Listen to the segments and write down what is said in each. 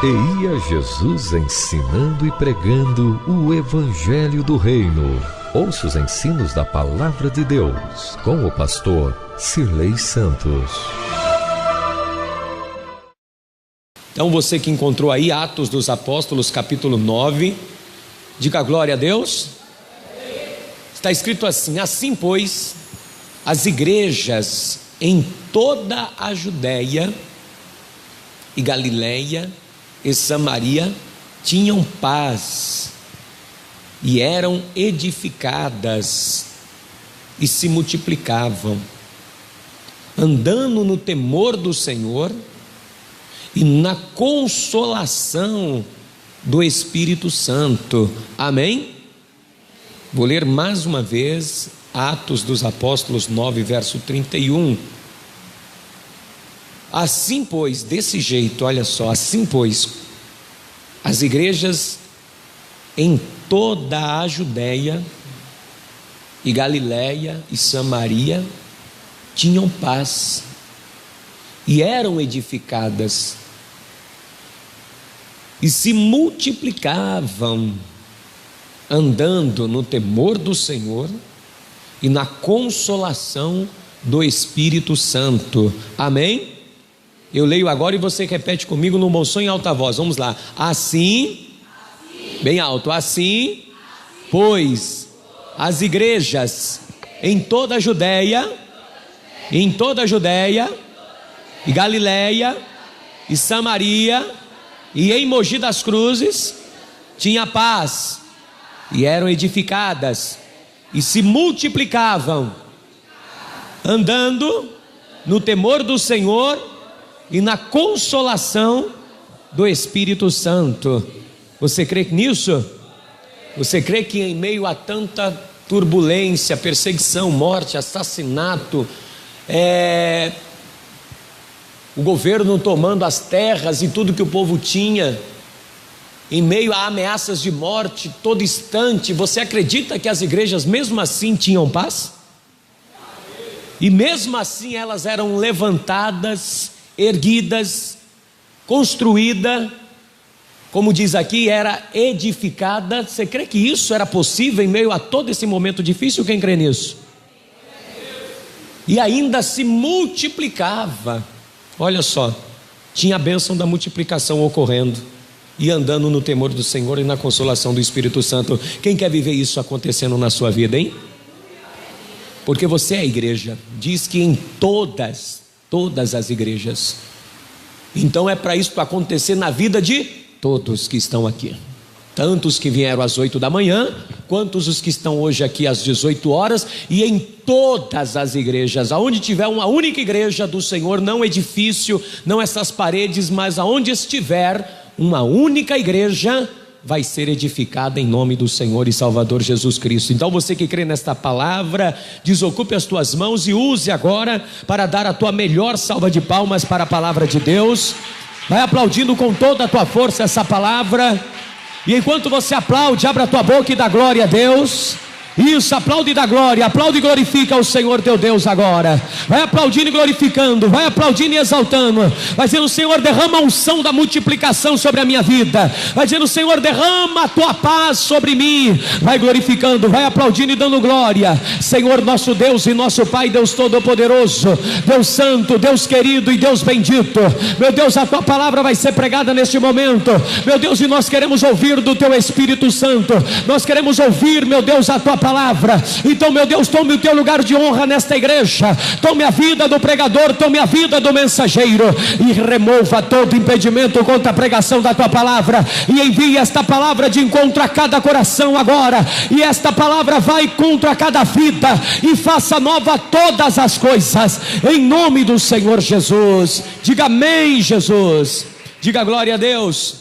E ia Jesus ensinando e pregando o Evangelho do Reino. Ouça os ensinos da Palavra de Deus, com o pastor Cirlei Santos. Então você que encontrou aí Atos dos Apóstolos, capítulo 9, diga glória a Deus. Está escrito assim: assim pois, as igrejas em toda a Judéia e Galiléia e Samaria tinham paz e eram edificadas e se multiplicavam, andando no temor do Senhor e na consolação do Espírito Santo. Amém? Vou ler mais uma vez Atos dos Apóstolos 9, verso 31. Assim pois, desse jeito, olha só, assim pois, as igrejas em toda a Judéia e Galiléia e Samaria tinham paz e eram edificadas e se multiplicavam, andando no temor do Senhor e na consolação do Espírito Santo. Amém? Eu leio agora e você repete comigo no bom som em alta voz. Vamos lá. Assim, bem alto, assim, pois as igrejas em toda a Judéia, e Galiléia e Samaria e em Mogi das Cruzes tinha paz e eram edificadas e se multiplicavam, andando no temor do Senhor e na consolação do Espírito Santo. Você crê nisso? Você crê que em meio a tanta turbulência, perseguição, morte, assassinato, o governo tomando as terras e tudo que o povo tinha, em meio a ameaças de morte todo instante, você acredita que as igrejas mesmo assim tinham paz? E mesmo assim elas eram levantadas, erguidas, construída, como diz aqui, era edificada. Você crê que isso era possível em meio a todo esse momento difícil? Quem crê nisso? E ainda se multiplicava. Olha só, tinha a bênção da multiplicação ocorrendo e andando no temor do Senhor e na consolação do Espírito Santo. Quem quer viver isso acontecendo na sua vida, hein? Porque você é a igreja, diz que em todas as igrejas. Então é para isso acontecer na vida de todos que estão aqui, tanto os que vieram às 8 da manhã, quanto os que estão hoje aqui às 18 horas, e em todas as igrejas, aonde tiver uma única igreja do Senhor, não edifício, não essas paredes, mas aonde estiver uma única igreja, vai ser edificada em nome do Senhor e Salvador Jesus Cristo. Então você que crê nesta palavra, desocupe as tuas mãos e use agora para dar a tua melhor salva de palmas para a palavra de Deus. Vai aplaudindo com toda a tua força essa palavra, e enquanto você aplaude, abra a tua boca e dá glória a Deus. Isso, aplaude e dá glória, aplaude e glorifica o Senhor teu Deus agora. Vai aplaudindo e glorificando, vai aplaudindo e exaltando. Vai dizendo: Senhor, derrama a unção da multiplicação sobre a minha vida. Vai dizendo: Senhor, derrama a tua paz sobre mim. Vai glorificando, vai aplaudindo e dando glória. Senhor, nosso Deus e nosso Pai, Deus Todo-Poderoso, Deus Santo, Deus querido e Deus bendito. Meu Deus, a tua palavra vai ser pregada neste momento, meu Deus, e nós queremos ouvir do teu Espírito Santo. Nós queremos ouvir, meu Deus, a tua palavra. Então, meu Deus, tome o teu lugar de honra nesta igreja, tome a vida do pregador, tome a vida do mensageiro e remova todo impedimento contra a pregação da tua palavra, e envie esta palavra de encontro a cada coração agora, e esta palavra vai contra cada vida e faça nova todas as coisas, em nome do Senhor Jesus. Diga amém, Jesus. Diga glória a Deus.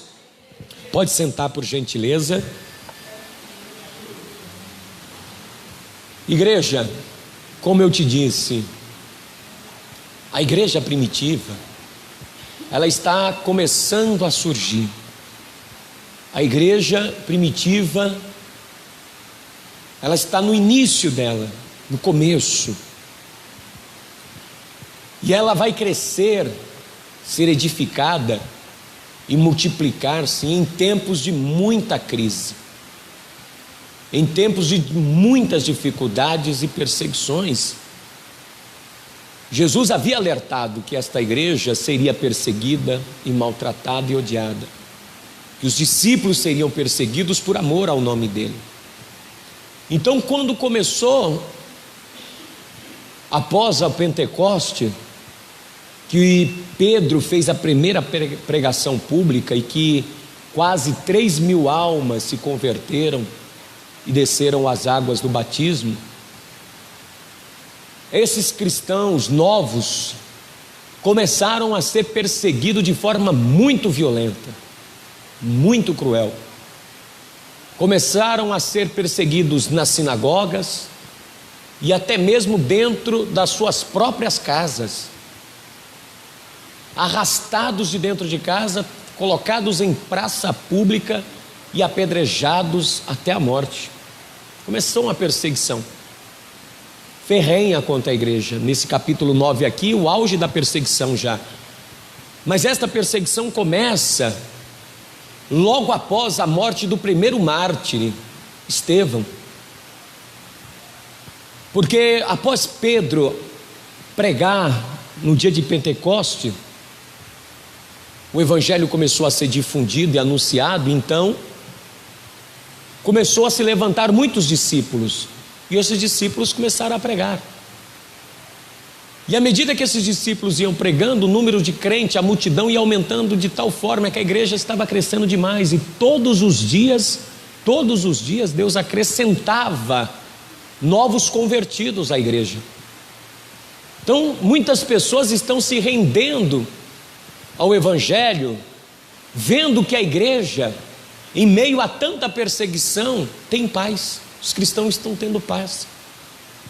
Pode sentar, por gentileza. Igreja, como eu te disse, a igreja primitiva, ela está começando a surgir. A igreja primitiva, ela está no início dela, no começo, e ela vai crescer, ser edificada e multiplicar-se em tempos de muita crise, em tempos de muitas dificuldades e perseguições. Jesus havia alertado que esta igreja seria perseguida e maltratada e odiada, que os discípulos seriam perseguidos por amor ao nome dele. Então, quando começou, após a Pentecoste, que Pedro fez a primeira pregação pública e que quase 3.000 almas se converteram e desceram às águas do batismo, esses cristãos novos começaram a ser perseguidos de forma muito violenta, muito cruel. Começaram a ser perseguidos nas sinagogas e até mesmo dentro das suas próprias casas, arrastados de dentro de casa, colocados em praça pública e apedrejados até a morte. Começou uma perseguição ferrenha contra a igreja. Nesse capítulo 9 aqui, o auge da perseguição já. Mas esta perseguição começa logo após a morte do primeiro mártir, Estevão. Porque após Pedro pregar no dia de Pentecoste, o evangelho começou a ser difundido e anunciado. Então começou a se levantar muitos discípulos, e esses discípulos começaram a pregar. E à medida que esses discípulos iam pregando, o número de crentes, a multidão ia aumentando de tal forma que a igreja estava crescendo demais, e todos os dias Deus acrescentava novos convertidos à igreja. Então muitas pessoas estão se rendendo ao evangelho, vendo que a igreja, em meio a tanta perseguição, tem paz. Os cristãos estão tendo paz,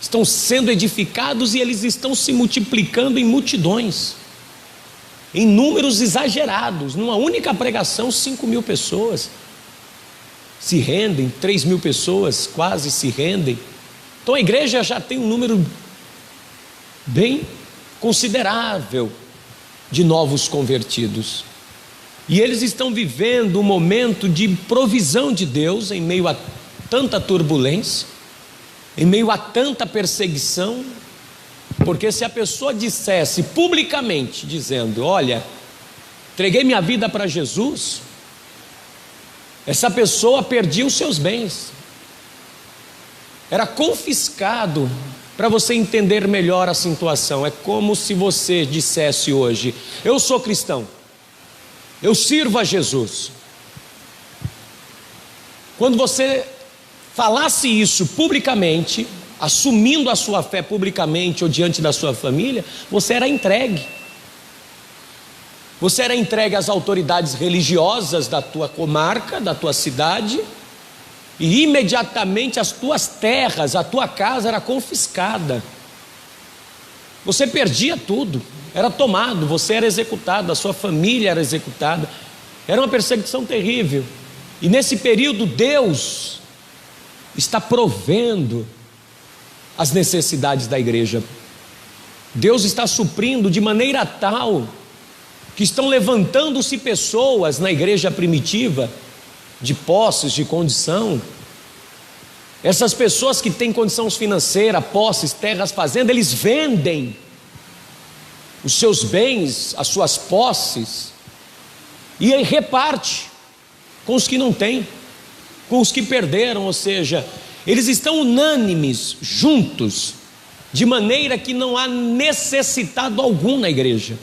estão sendo edificados e eles estão se multiplicando em multidões, em números exagerados. Numa única pregação, 5.000 pessoas se rendem, 3.000 pessoas quase se rendem. Então a igreja já tem um número bem considerável de novos convertidos, e eles estão vivendo um momento de provisão de Deus em meio a tanta turbulência, em meio a tanta perseguição. Porque se a pessoa dissesse publicamente, dizendo: olha, entreguei minha vida para Jesus, essa pessoa perdia os seus bens, era confiscado. Para você entender melhor a situação, é como se você dissesse hoje: eu sou cristão, eu sirvo a Jesus. Quando você falasse isso publicamente, assumindo a sua fé publicamente ou diante da sua família, você era entregue. Você era entregue às autoridades religiosas da tua comarca, da tua cidade, e imediatamente as tuas terras, a tua casa era confiscada. Você perdia tudo, era tomado, você era executado, a sua família era executada. Era uma perseguição terrível. E nesse período Deus está provendo as necessidades da igreja. Deus está suprindo de maneira tal que estão levantando-se pessoas na igreja primitiva, de posses, de condição. Essas pessoas que têm condição financeira, posses, terras, fazendas, eles vendem os seus bens, as suas posses, e aí reparte com os que não têm, com os que perderam. Ou seja, eles estão unânimes, juntos, de maneira que não há necessitado algum na igreja.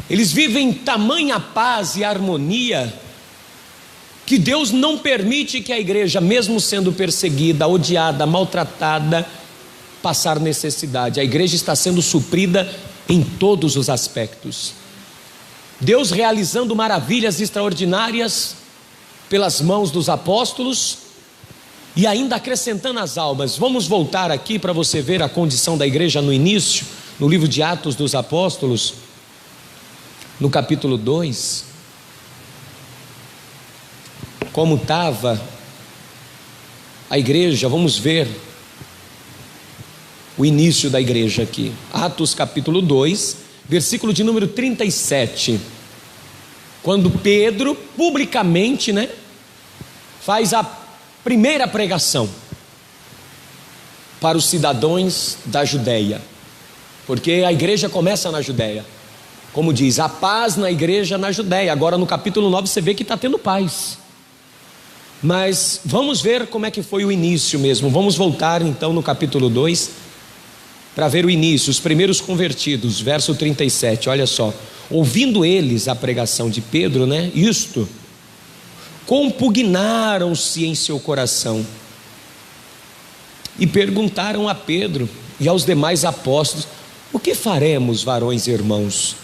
Eles vivem em tamanha paz e harmonia que Deus não permite que a igreja, mesmo sendo perseguida, odiada, maltratada, passar necessidade. A igreja está sendo suprida em todos os aspectos. Deus realizando maravilhas extraordinárias pelas mãos dos apóstolos e ainda acrescentando as almas. Vamos voltar aqui para você ver a condição da igreja no início, no livro de Atos dos Apóstolos, no capítulo 2. Como estava a igreja. Vamos ver o início da igreja aqui. Atos capítulo 2, versículo de número 37. quando Pedro publicamente, faz a primeira pregação para os cidadãos da Judéia, porque a igreja começa na Judéia, como diz, a paz na igreja na Judéia. Agora no capítulo 9 você vê que está tendo paz, mas vamos ver como é que foi o início mesmo. Vamos voltar então no capítulo 2 para ver o início, os primeiros convertidos, verso 37, olha só. Ouvindo eles a pregação de Pedro, isto, compugnaram-se em seu coração e perguntaram a Pedro e aos demais apóstolos: o que faremos, varões e irmãos?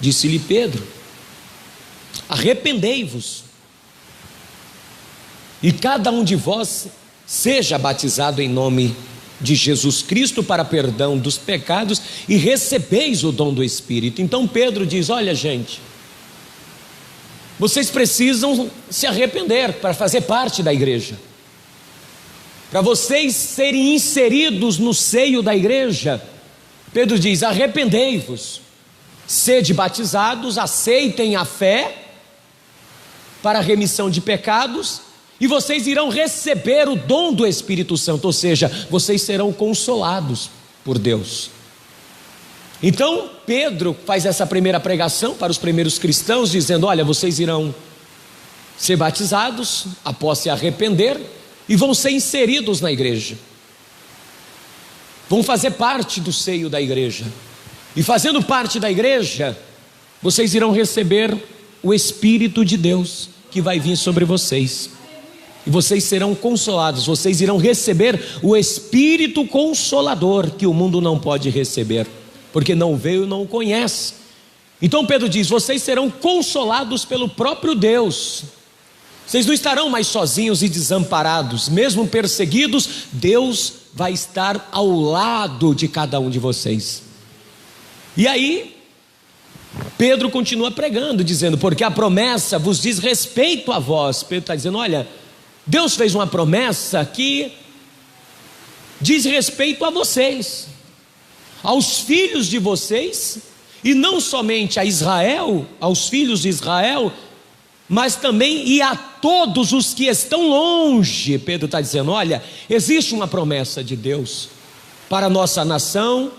Disse-lhe Pedro: arrependei-vos e cada um de vós seja batizado em nome de Jesus Cristo para perdão dos pecados e recebeis o dom do Espírito. Então Pedro diz: olha gente, vocês precisam se arrepender para fazer parte da igreja, para vocês serem inseridos no seio da igreja. Pedro diz: arrependei-vos, sede batizados, aceitem a fé para a remissão de pecados, e vocês irão receber o dom do Espírito Santo, ou seja, vocês serão consolados por Deus. Então Pedro faz essa primeira pregação para os primeiros cristãos, dizendo: olha, vocês irão ser batizados após se arrepender e vão ser inseridos na igreja, vão fazer parte do seio da igreja, e fazendo parte da igreja, vocês irão receber o Espírito de Deus que vai vir sobre vocês, e vocês serão consolados, vocês irão receber o Espírito Consolador que o mundo não pode receber, porque não veio e não o conhece. Então Pedro diz: vocês serão consolados pelo próprio Deus, vocês não estarão mais sozinhos e desamparados, mesmo perseguidos, Deus vai estar ao lado de cada um de vocês. E aí Pedro continua pregando, dizendo: porque a promessa vos diz respeito a vós. Pedro está dizendo: olha, Deus fez uma promessa que diz respeito a vocês, aos filhos de vocês, e não somente a Israel, aos filhos de Israel, mas também e a todos os que estão longe. Pedro está dizendo: olha, existe uma promessa de Deus para a nossa nação,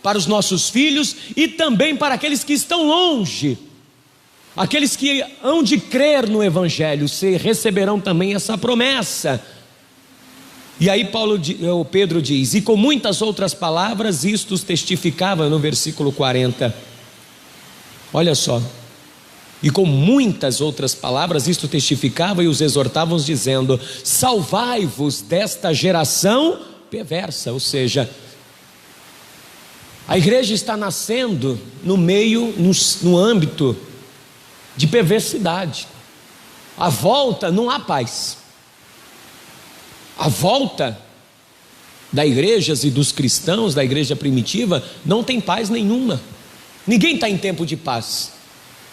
para os nossos filhos e também para aqueles que estão longe. Aqueles que hão de crer no Evangelho receberão também essa promessa. E aí Pedro diz: e com muitas outras palavras isto testificava, no versículo 40, olha só, e com muitas outras palavras isto testificava e os exortavam dizendo: salvai-vos desta geração perversa. Ou seja, a igreja está nascendo no meio, no âmbito de perversidade. À volta não há paz. À volta da igreja e dos cristãos, da igreja primitiva, não tem paz nenhuma. Ninguém está em tempo de paz,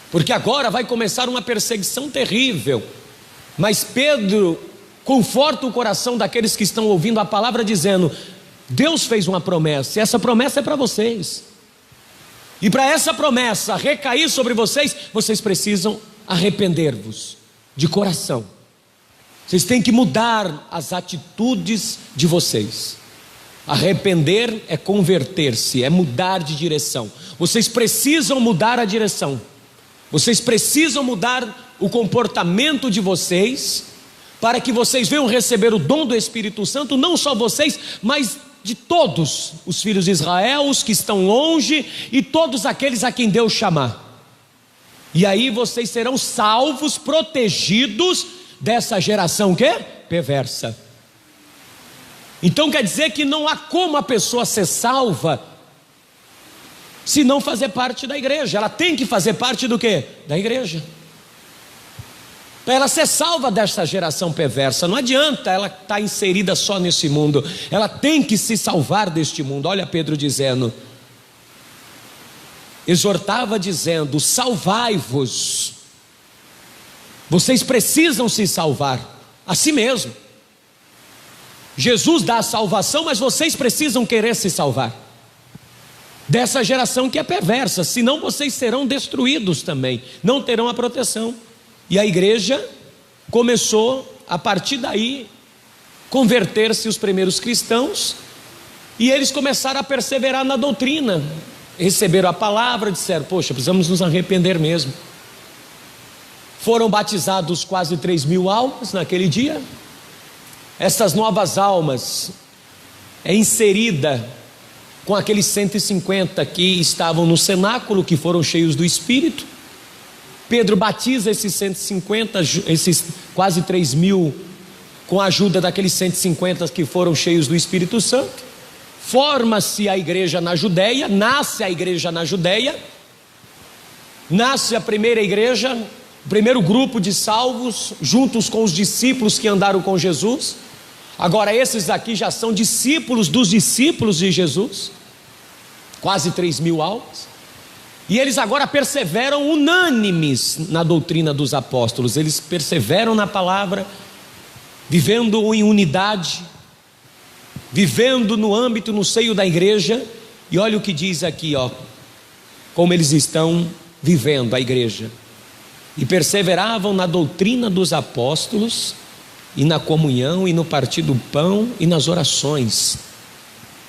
porque agora vai começar uma perseguição terrível. Mas Pedro conforta o coração daqueles que estão ouvindo a palavra, dizendo: Deus fez uma promessa, e essa promessa é para vocês. E para essa promessa recair sobre vocês, vocês precisam arrepender-vos de coração. Vocês têm que mudar as atitudes de vocês. Arrepender é converter-se, é mudar de direção. Vocês precisam mudar a direção. Vocês precisam mudar o comportamento de vocês, para que vocês venham receber o dom do Espírito Santo, não só vocês, mas de todos os filhos de Israel, os que estão longe e todos aqueles a quem Deus chamar. E aí vocês serão salvos, protegidos dessa geração que perversa. Então quer dizer que não há como a pessoa ser salva se não fazer parte da igreja. Ela tem que fazer parte do quê? Da igreja. Para ela ser salva desta geração perversa, não adianta ela estar inserida só nesse mundo, ela tem que se salvar deste mundo. Olha Pedro dizendo, exortava dizendo: salvai-vos. Vocês precisam se salvar a si mesmo. Jesus dá a salvação, mas vocês precisam querer se salvar. dessa geração que é perversa, senão vocês serão destruídos também, não terão a proteção. E a igreja começou, a partir daí, converter-se os primeiros cristãos, e eles começaram a perseverar na doutrina, receberam a palavra, disseram: poxa, precisamos nos arrepender mesmo. Foram batizados quase 3.000 almas naquele dia. Essas novas almas é inserida com aqueles 150 que estavam no cenáculo, que foram cheios do Espírito. Pedro batiza esses 150, esses quase 3.000, com a ajuda daqueles 150 que foram cheios do Espírito Santo. Forma-se a igreja na Judéia, nasce a igreja na Judéia, nasce a primeira igreja, o primeiro grupo de salvos, juntos com os discípulos que andaram com Jesus. Agora esses aqui já são discípulos dos discípulos de Jesus, quase 3.000 almas, e eles agora perseveram unânimes na doutrina dos apóstolos. Eles perseveram na palavra, vivendo em unidade, vivendo no âmbito, no seio da igreja. E olha o que diz aqui, como eles estão vivendo a igreja: e perseveravam na doutrina dos apóstolos, e na comunhão, e no partir do pão, e nas orações.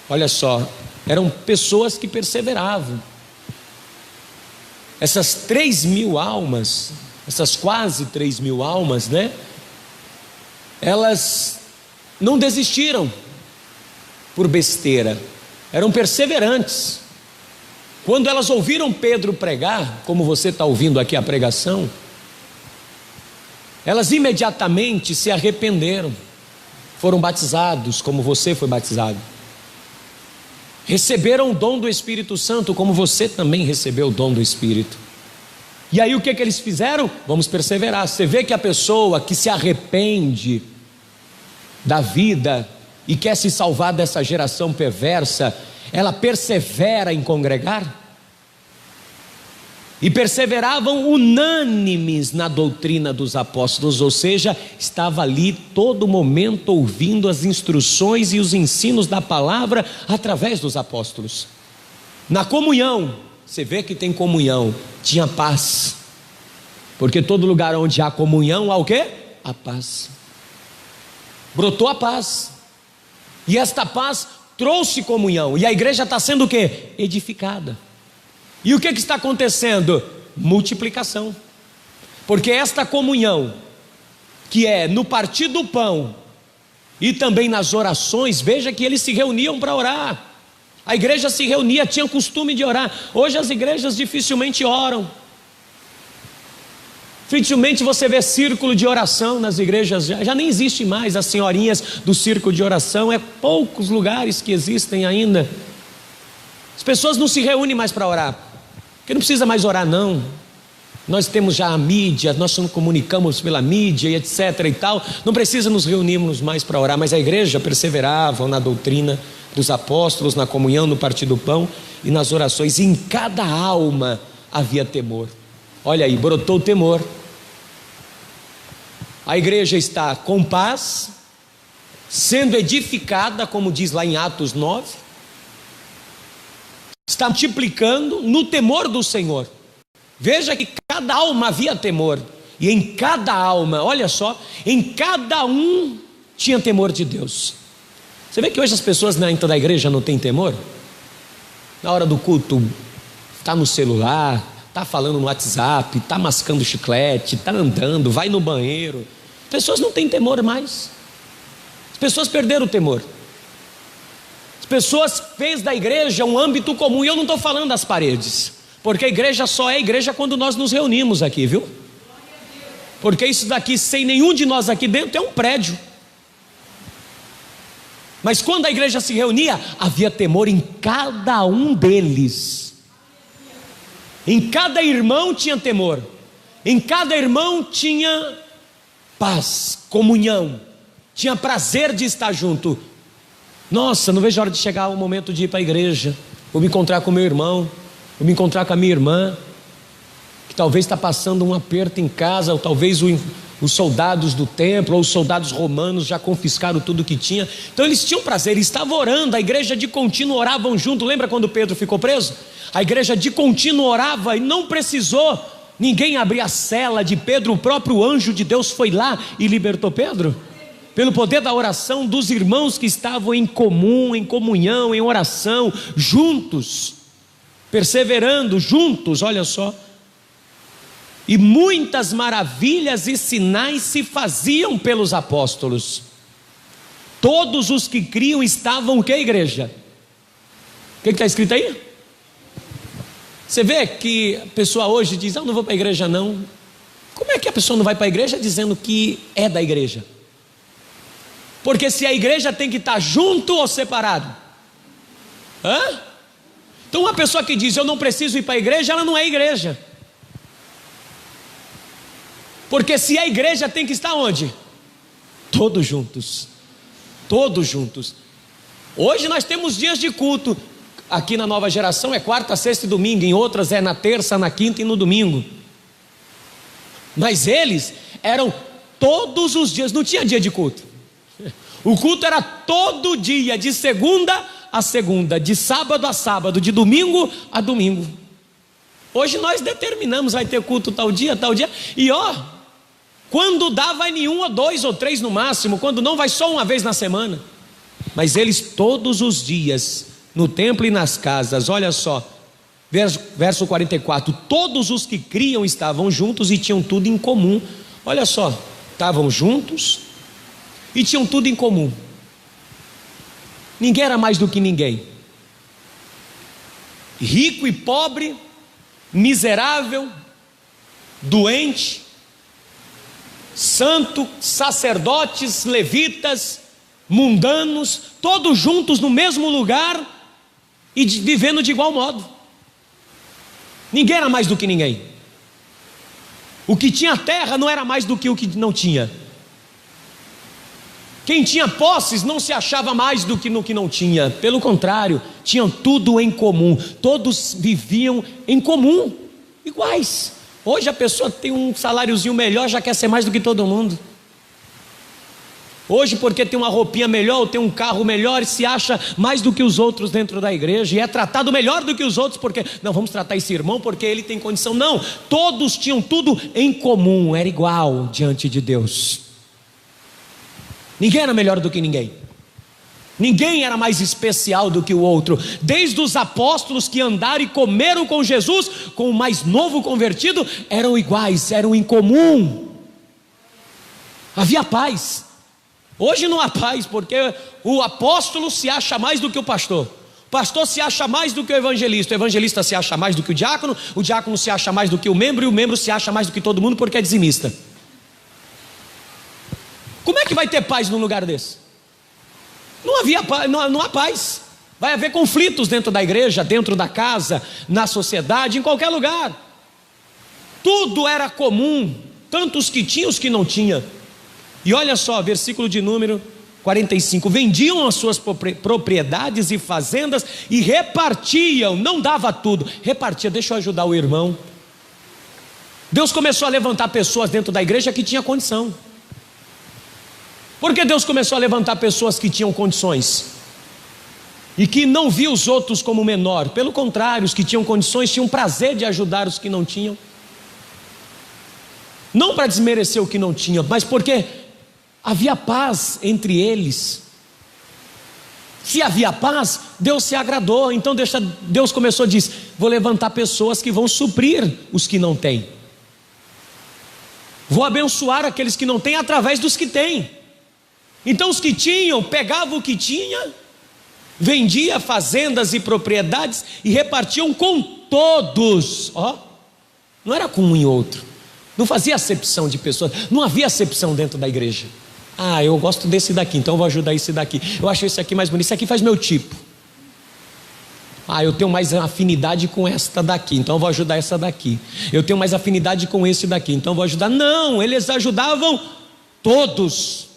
Olha só, eram pessoas que perseveravam. Essas 3.000 almas, essas quase 3.000 almas, né? Elas não desistiram por besteira, eram perseverantes. Quando elas ouviram Pedro pregar, como você está ouvindo aqui a pregação, elas imediatamente se arrependeram, foram batizados como você foi batizado, receberam o dom do Espírito Santo como você também recebeu o dom do Espírito. E aí o que eles fizeram? Vamos perseverar. Você vê que a pessoa que se arrepende da vida e quer se salvar dessa geração perversa, ela persevera em congregar. E perseveravam unânimes na doutrina dos apóstolos, ou seja, estava ali todo momento ouvindo as instruções e os ensinos da palavra através dos apóstolos. Na comunhão, você vê que tem comunhão, tinha paz, porque todo lugar onde há comunhão, há o quê? A paz. Brotou a paz, e esta paz trouxe comunhão, e a igreja está sendo o quê? Edificada. E o que está acontecendo? Multiplicação. Porque esta comunhão, que é no partir do pão e também nas orações, veja que eles se reuniam para orar. A igreja se reunia, tinha costume de orar. Hoje as igrejas dificilmente oram. Dificilmente você vê círculo de oração nas igrejas, já nem existe mais as senhorinhas do círculo de oração, é poucos lugares que existem ainda. As pessoas não se reúnem mais para orar, porque não precisa mais orar não. Nós temos já a mídia, nós nos comunicamos pela mídia e etc e tal, não precisa nos reunirmos mais para orar. Mas a igreja perseverava na doutrina dos apóstolos, na comunhão, no partir do pão e nas orações, e em cada alma havia temor. Olha aí, brotou o temor. A igreja está com paz, sendo edificada, como diz lá em Atos 9, está multiplicando no temor do Senhor. Veja que cada alma havia temor, e em cada alma, olha só, em cada um tinha temor de Deus. Você vê que hoje as pessoas dentro da igreja não têm temor? Na hora do culto, está no celular, está falando no WhatsApp, está mascando chiclete, está andando, vai no banheiro. As pessoas não têm temor mais. As pessoas perderam o temor. As pessoas fez da igreja um âmbito comum, e eu não estou falando das paredes, porque a igreja só é igreja quando nós nos reunimos aqui, viu? Porque isso daqui, sem nenhum de nós aqui dentro, é um prédio. Mas quando a igreja se reunia, havia temor em cada um deles. Em cada irmão tinha temor, em cada irmão tinha paz, comunhão, tinha prazer de estar junto. Nossa, não vejo a hora de chegar o momento de ir para a igreja, vou me encontrar com meu irmão, vou me encontrar com a minha irmã. que talvez está passando um aperto em casa, ou talvez os soldados do templo, ou os soldados romanos já confiscaram tudo que tinha. Então eles tinham prazer, eles estavam orando, a igreja de contínuo oravam junto. Lembra quando Pedro ficou preso? A igreja de contínuo orava e não precisou ninguém abrir a cela de Pedro, o próprio anjo de Deus foi lá e libertou Pedro, pelo poder da oração dos irmãos que estavam em comum, em comunhão, em oração, juntos, perseverando juntos, olha só. E muitas maravilhas e sinais se faziam pelos apóstolos. Todos os que criam estavam o que, igreja? O que está escrito aí? Você vê que a pessoa hoje diz, não vou para a igreja não. Como é que a pessoa não vai para a igreja dizendo que é da igreja? Porque se a igreja tem que estar junto ou separado? Então uma pessoa que diz, eu não preciso ir para a igreja, ela não é igreja. Porque se a igreja tem que estar onde? Todos juntos. Todos juntos. Hoje nós temos dias de culto. Aqui na nova geração é quarta, sexta e domingo. Em outras é na terça, na quinta e no domingo. Mas eles eram todos os dias. Não tinha dia de culto. O culto era todo dia, de segunda a segunda, de sábado a sábado, de domingo a domingo. Hoje nós determinamos, vai ter culto tal dia. E quando dá vai em 1 ou 2 ou 3 no máximo, quando não vai só uma vez na semana. Mas eles todos os dias, no templo e nas casas, olha só, verso 44, todos os que criam estavam juntos e tinham tudo em comum. Olha só, estavam juntos e tinham tudo em comum. Ninguém era mais do que ninguém. Rico e pobre, miserável, doente, santo, sacerdotes, levitas, mundanos, todos juntos no mesmo lugar e vivendo de igual modo. Ninguém era mais do que ninguém. O que tinha terra não era mais do que o que não tinha. Quem tinha posses não se achava mais do que no que não tinha. Pelo contrário, tinham tudo em comum. Todos viviam em comum, iguais. Hoje a pessoa tem um saláriozinho melhor, já quer ser mais do que todo mundo. Hoje, porque tem uma roupinha melhor, ou tem um carro melhor, se acha mais do que os outros dentro da igreja, e é tratado melhor do que os outros, porque, não, vamos tratar esse irmão porque ele tem condição. Não, todos tinham tudo em comum, era igual diante de Deus. Ninguém era melhor do que ninguém. Ninguém era mais especial do que o outro. Desde os apóstolos que andaram e comeram com Jesus, com o mais novo convertido, eram iguais, eram em comum. Havia paz. Hoje não há paz, porque o apóstolo se acha mais do que o pastor se acha mais do que o evangelista se acha mais do que o diácono se acha mais do que o membro se acha mais do que todo mundo porque é dizimista. Como é que vai ter paz num lugar desse? Não há paz. Vai haver conflitos dentro da igreja, dentro da casa, na sociedade, em qualquer lugar. Tudo era comum, tanto os que tinham, os que não tinham. E olha só, versículo de número 45, vendiam as suas propriedades e fazendas e repartiam, não dava tudo, repartia. Deixa eu ajudar o irmão. Deus começou a levantar pessoas dentro da igreja que tinham condição. Por que Deus começou a levantar pessoas que tinham condições? E que não via os outros como menor. Pelo contrário, os que tinham condições tinham prazer de ajudar os que não tinham. Não para desmerecer o que não tinha, mas porque havia paz entre eles. Se havia paz, Deus se agradou. Então Deus começou a dizer, vou levantar pessoas que vão suprir os que não têm. Vou abençoar aqueles que não têm através dos que têm. Então os que tinham, pegavam o que tinha, vendia fazendas e propriedades e repartiam com todos. Não era com um e outro. Não fazia acepção de pessoas. Não havia acepção dentro da igreja. Eu gosto desse daqui, então eu vou ajudar esse daqui. Eu acho esse aqui mais bonito, esse aqui faz meu tipo. Eu tenho mais afinidade com esta daqui, então eu vou ajudar essa daqui. Eu tenho mais afinidade com esse daqui, então eu vou ajudar. Não, eles ajudavam todos.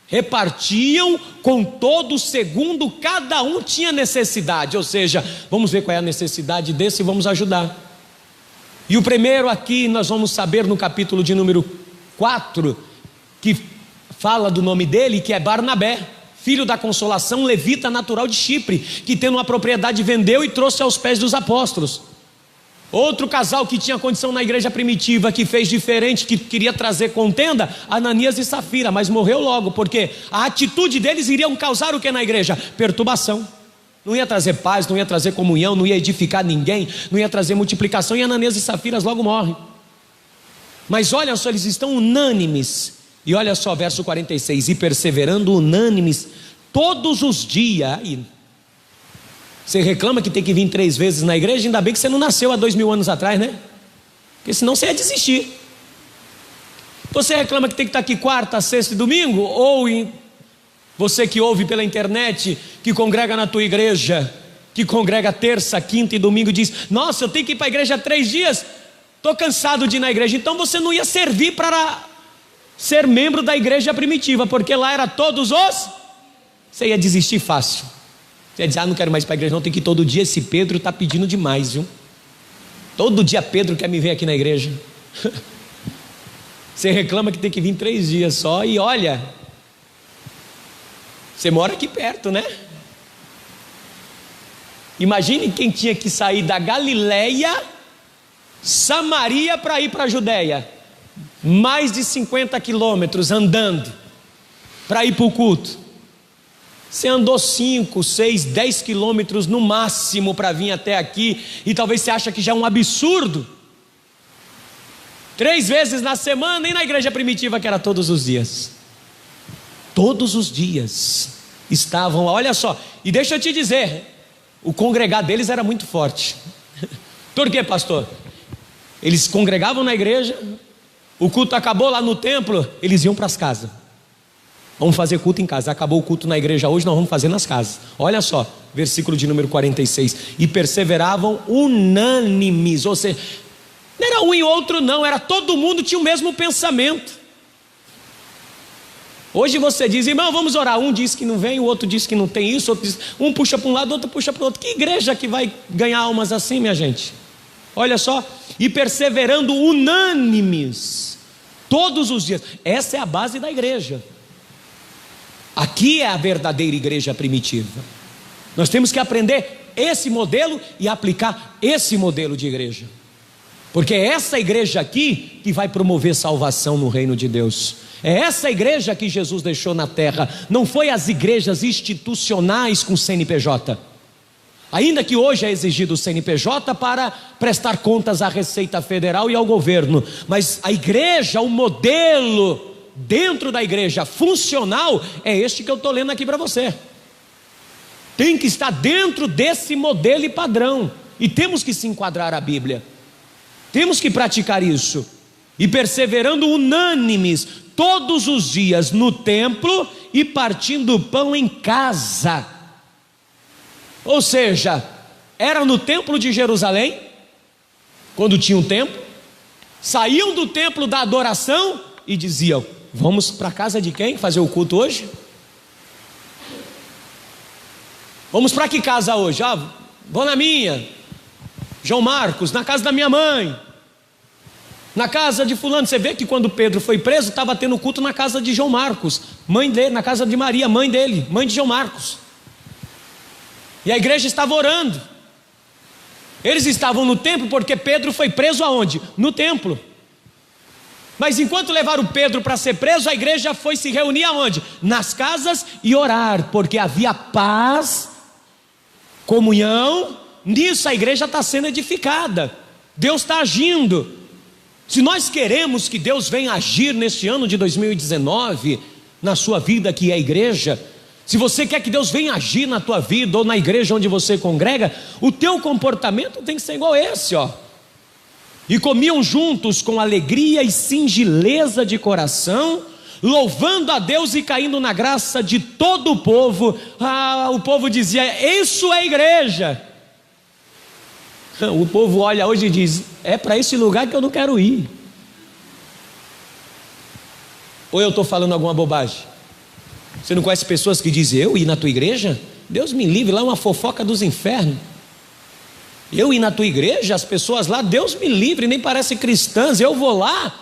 Repartiam com todos segundo cada um tinha necessidade. Ou seja, vamos ver qual é a necessidade desse e vamos ajudar. E o primeiro aqui nós vamos saber no capítulo de número 4, que fala do nome dele, que é Barnabé, filho da consolação, levita natural de Chipre, que tendo uma propriedade vendeu e trouxe aos pés dos apóstolos. Outro casal que tinha condição na igreja primitiva, que fez diferente, que queria trazer contenda, Ananias e Safira, mas morreu logo, porque a atitude deles iria causar o que na igreja? Perturbação. Não ia trazer paz, não ia trazer comunhão, não ia edificar ninguém, não ia trazer multiplicação, e Ananias e Safira logo morrem. Mas olha só, eles estão unânimes, e olha só, verso 46, e perseverando unânimes todos os dias. Você reclama que tem que vir 3 vezes na igreja, ainda bem que você não nasceu há 2000 anos atrás, né? Porque senão você ia desistir. Você reclama que tem que estar aqui quarta, sexta e domingo, ou você que ouve pela internet, que congrega na tua igreja, que congrega terça, quinta e domingo, diz: nossa, eu tenho que ir para a igreja 3 dias, estou cansado de ir na igreja. Então você não ia servir para ser membro da igreja primitiva, porque lá era todos os... Você ia desistir fácil. Você ia dizer: não quero mais ir para a igreja, não, tem que ir todo dia. Esse Pedro está pedindo demais, viu? Todo dia Pedro quer me ver aqui na igreja. Você reclama que tem que vir 3 dias só, e olha, você mora aqui perto, né? Imagine quem tinha que sair da Galileia, Samaria, para ir para a Judéia, mais de 50 quilômetros andando, para ir para o culto. Você andou 5, 6, 10 quilômetros no máximo para vir até aqui, e talvez você ache que já é um absurdo. 3 vezes na semana, e na igreja primitiva que era todos os dias. Todos os dias estavam lá, olha só, e deixa eu te dizer, o congregar deles era muito forte. Por quê, pastor? Eles congregavam na igreja, o culto acabou lá no templo, eles iam para as casas. Vamos fazer culto em casa. Acabou o culto na igreja hoje, nós vamos fazer nas casas. Olha só, versículo de número 46. E perseveravam unânimes, ou seja, não era um e outro não, era todo mundo tinha o mesmo pensamento. Hoje você diz: irmão, vamos orar. Um diz que não vem, o outro diz que não tem isso, outro diz, um puxa para um lado, outro puxa para o outro. Que igreja que vai ganhar almas assim, minha gente? Olha só, e perseverando unânimes todos os dias. Essa é a base da igreja. Aqui é a verdadeira igreja primitiva. Nós temos que aprender esse modelo e aplicar esse modelo de igreja, porque é essa igreja aqui que vai promover salvação no reino de Deus. É essa igreja que Jesus deixou na terra. Não foi as igrejas institucionais com CNPJ, ainda que hoje é exigido o CNPJ para prestar contas à Receita Federal e ao governo, mas a igreja, o modelo dentro da igreja funcional é este que eu estou lendo aqui para você. Tem que estar dentro desse modelo e padrão, e temos que se enquadrar à Bíblia, temos que praticar isso. E perseverando unânimes todos os dias no templo e partindo o pão em casa. Ou seja, era no templo de Jerusalém, quando tinha um templo, saíam do templo da adoração e diziam: vamos para a casa de quem fazer o culto hoje? Vamos para que casa hoje? Vou na minha, João Marcos, na casa da minha mãe, na casa de fulano. Você vê que quando Pedro foi preso, estava tendo culto na casa de João Marcos, mãe dele, na casa de Maria, mãe dele, mãe de João Marcos. E a igreja estava orando. Eles estavam no templo porque Pedro foi preso aonde? No templo. Mas enquanto levaram Pedro para ser preso, a igreja foi se reunir aonde? Nas casas e orar, porque havia paz, comunhão. Nisso a igreja está sendo edificada, Deus está agindo. Se nós queremos que Deus venha agir neste ano de 2019, na sua vida que é a igreja, se você quer que Deus venha agir na tua vida ou na igreja onde você congrega, o teu comportamento tem que ser igual a esse, ó. E comiam juntos com alegria e singeleza de coração, louvando a Deus e caindo na graça de todo o povo. O povo dizia: isso é igreja. O povo olha hoje e diz: é para esse lugar que eu não quero ir. Ou eu estou falando alguma bobagem? Você não conhece pessoas que dizem: eu ir na tua igreja? Deus me livre, lá é uma fofoca dos infernos. Eu ir na tua igreja, as pessoas lá, Deus me livre, nem parecem cristãs, eu vou lá.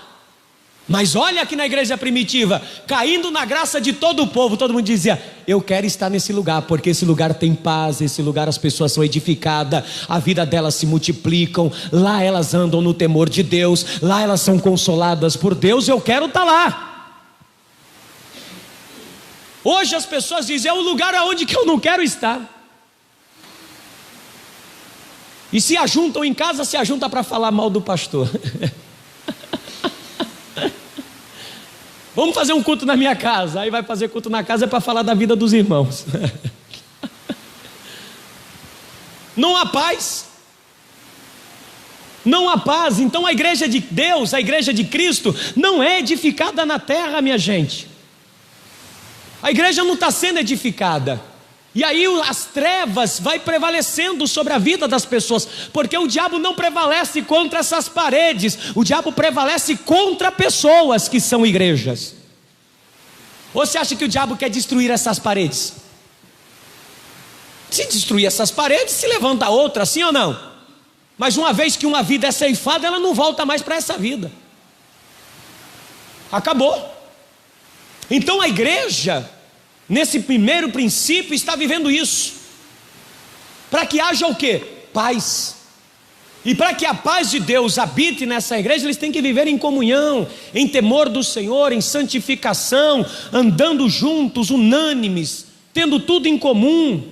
Mas olha aqui na igreja primitiva, caindo na graça de todo o povo, todo mundo dizia: eu quero estar nesse lugar, porque esse lugar tem paz, esse lugar as pessoas são edificadas, a vida delas se multiplicam, lá elas andam no temor de Deus, lá elas são consoladas por Deus, eu quero estar lá. Hoje as pessoas dizem: é um lugar aonde que eu não quero estar. E se ajuntam em casa, se ajuntam para falar mal do pastor. Vamos fazer um culto na minha casa. Aí vai fazer culto na casa para falar da vida dos irmãos. Não há paz. Não há paz. Então a igreja de Deus, a igreja de Cristo, não é edificada na terra, minha gente. A igreja não está sendo edificada. E aí as trevas vai prevalecendo sobre a vida das pessoas, porque o diabo não prevalece contra essas paredes, o diabo prevalece contra pessoas que são igrejas. Ou você acha que o diabo quer destruir essas paredes? Se destruir essas paredes, se levanta outra, sim ou não? Mas uma vez que uma vida é ceifada, ela não volta mais para essa vida. Acabou. Então a igreja, nesse primeiro princípio, está vivendo isso, para que haja o quê? Paz. E para que a paz de Deus habite nessa igreja, eles têm que viver em comunhão, em temor do Senhor, em santificação, andando juntos, unânimes, tendo tudo em comum,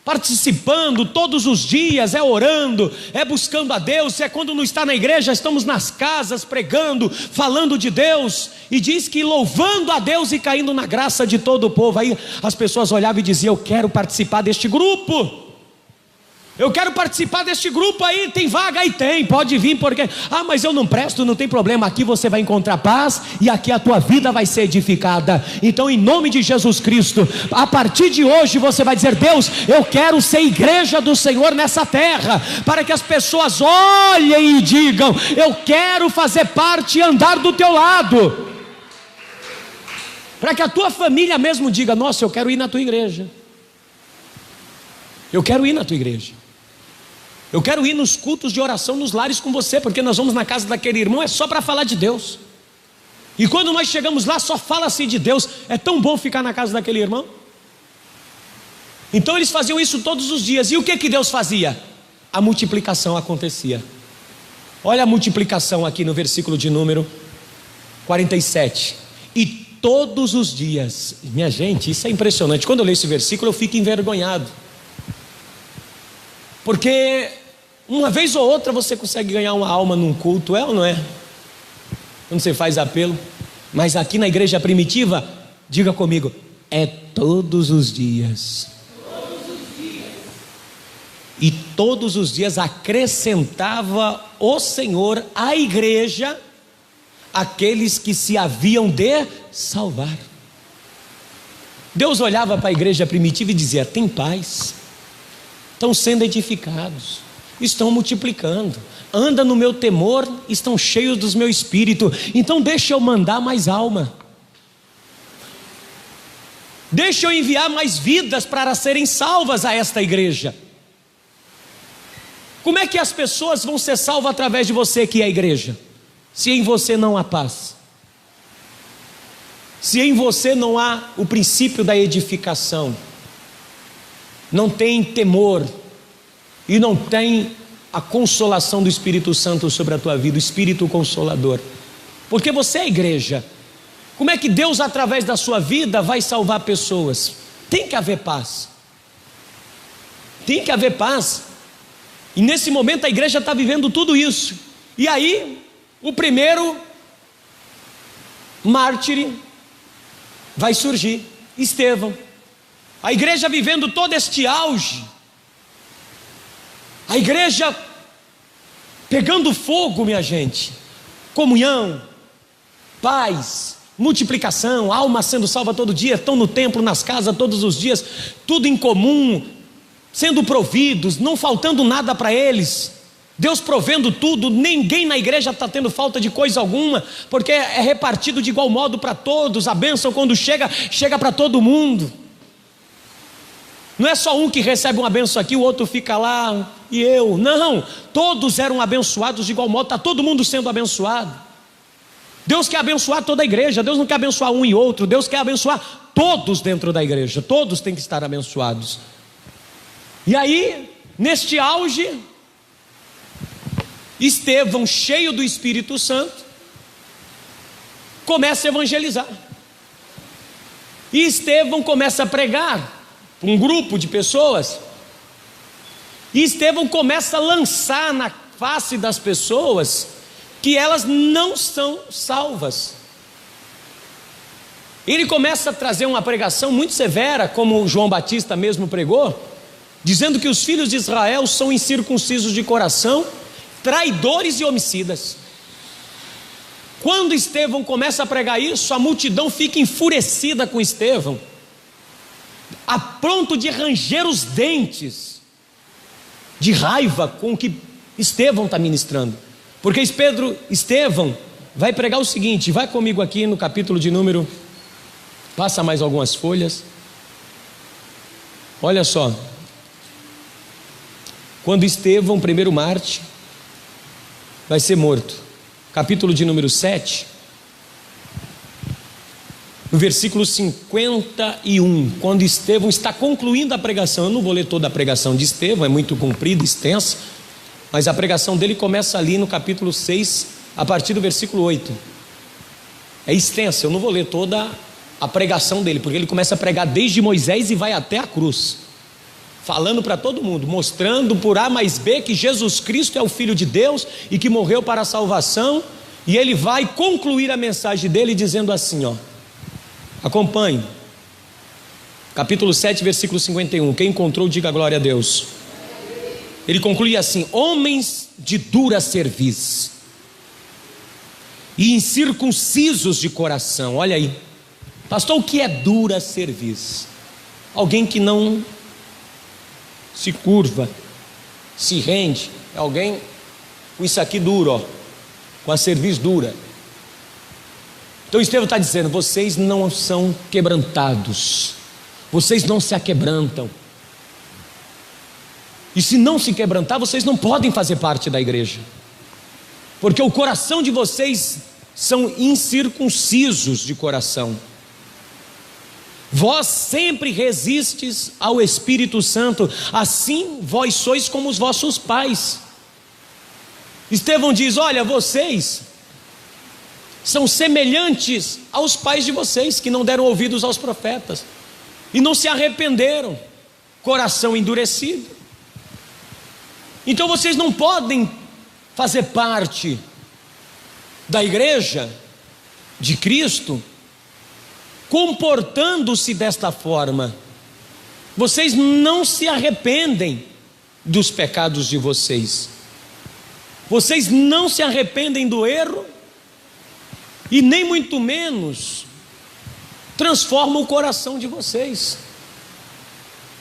participando todos os dias, orando, buscando a Deus. Quando não está na igreja, estamos nas casas pregando, falando de Deus, e diz que louvando a Deus e caindo na graça de todo o povo. Aí as pessoas olhavam e diziam: eu quero participar deste grupo, eu quero participar deste grupo aí, tem vaga? Aí tem, pode vir, porque, mas eu não presto, não tem problema, aqui você vai encontrar paz, e aqui a tua vida vai ser edificada. Então em nome de Jesus Cristo, a partir de hoje você vai dizer: Deus, eu quero ser igreja do Senhor nessa terra, para que as pessoas olhem e digam: eu quero fazer parte e andar do teu lado, para que a tua família mesmo diga: nossa, eu quero ir na tua igreja, eu quero ir na tua igreja, eu quero ir nos cultos de oração, nos lares com você, porque nós vamos na casa daquele irmão, é só para falar de Deus. E quando nós chegamos lá, só fala-se de Deus. É tão bom ficar na casa daquele irmão. Então eles faziam isso todos os dias. E o que Deus fazia? A multiplicação acontecia. Olha a multiplicação aqui no versículo de número 47. E todos os dias, minha gente, isso é impressionante. Quando eu leio esse versículo, eu fico envergonhado, porque uma vez ou outra você consegue ganhar uma alma num culto, ou não é? Quando você faz apelo. Mas aqui na igreja primitiva, diga comigo, é todos os dias. E todos os dias acrescentava o Senhor à igreja aqueles que se haviam de salvar. Deus olhava para a igreja primitiva e dizia: tem paz, estão sendo edificados, estão multiplicando, anda no meu temor, estão cheios do meu espírito, então deixa eu mandar mais alma, deixa eu enviar mais vidas para serem salvas a esta igreja. Como é que as pessoas vão ser salvas através de você, que é a igreja? Se em você não há paz, se em você não há o princípio da edificação, não tem temor e não tem a consolação do Espírito Santo sobre a tua vida, o Espírito Consolador, porque você é a igreja. Como é que Deus, através da sua vida, vai salvar pessoas? Tem que haver paz, tem que haver paz. E nesse momento a igreja está vivendo tudo isso. E aí o primeiro mártir vai surgir, Estevão. A igreja vivendo todo este auge, a igreja pegando fogo, minha gente, comunhão, paz, multiplicação, alma sendo salva todo dia, estão no templo, nas casas todos os dias, tudo em comum, sendo providos, não faltando nada para eles, Deus provendo tudo, ninguém na igreja está tendo falta de coisa alguma, porque é repartido de igual modo para todos, a bênção quando chega para todo mundo. Não é só um que recebe uma benção aqui, o outro fica lá e eu. Não, todos eram abençoados de igual modo, está todo mundo sendo abençoado. Deus quer abençoar toda a igreja, Deus não quer abençoar um e outro, Deus quer abençoar todos dentro da igreja, todos têm que estar abençoados. E aí, neste auge, Estevão, cheio do Espírito Santo, começa a evangelizar. E Estevão começa a pregar para um grupo de pessoas. E Estevão começa a lançar na face das pessoas que elas não são salvas. Ele começa a trazer uma pregação muito severa, como João Batista mesmo pregou, dizendo que os filhos de Israel são incircuncisos de coração, traidores e homicidas. Quando Estevão começa a pregar isso, a multidão fica enfurecida com Estevão, a ponto de ranger os dentes, de raiva com o que Estevão está ministrando. Porque Estevão vai pregar o seguinte, vai comigo aqui no capítulo de número, passa mais algumas folhas, olha só, quando Estevão, primeiro mártir, vai ser morto, capítulo de número 7, no versículo 51, quando Estevão está concluindo a pregação. Eu não vou ler toda a pregação de Estevão, é muito comprida, extensa, mas a pregação dele começa ali no capítulo 6, a partir do versículo 8, é extensa, eu não vou ler toda a pregação dele, porque ele começa a pregar desde Moisés e vai até a cruz, falando para todo mundo, mostrando por A mais B que Jesus Cristo é o Filho de Deus e que morreu para a salvação. E ele vai concluir a mensagem dele dizendo assim, ó, acompanhe, capítulo 7, versículo 51, quem encontrou diga glória a Deus. Ele conclui assim: homens de dura cerviz e incircuncisos de coração. Olha aí, pastor, o que é dura cerviz? Alguém que não se curva, se rende, é alguém com isso aqui duro, ó, com a cerviz dura. Então Estevão está dizendo, vocês não são quebrantados, vocês não se aquebrantam, e se não se quebrantar, vocês não podem fazer parte da igreja, porque o coração de vocês são incircuncisos de coração. Vós sempre resistes ao Espírito Santo, assim vós sois como os vossos pais. Estevão diz, olha, vocês são semelhantes aos pais de vocês, que não deram ouvidos aos profetas, e não se arrependeram, coração endurecido. Então vocês não podem fazer parte da igreja de Cristo, comportando-se desta forma. Vocês não se arrependem dos pecados de vocês, vocês não se arrependem do erro, e nem muito menos transformam o coração de vocês.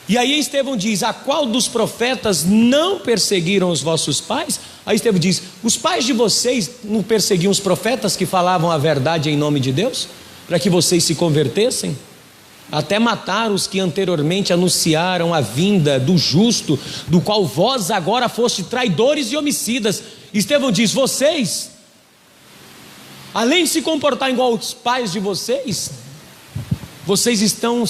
E aí Estevão diz, a qual dos profetas não perseguiram os vossos pais? Aí Estevão diz, os pais de vocês não perseguiam os profetas que falavam a verdade em nome de Deus, para que vocês se convertessem? Até mataram os que anteriormente anunciaram a vinda do justo, do qual vós agora foste traidores e homicidas. Estevão diz, vocês, além de se comportar igual aos pais de vocês, vocês estão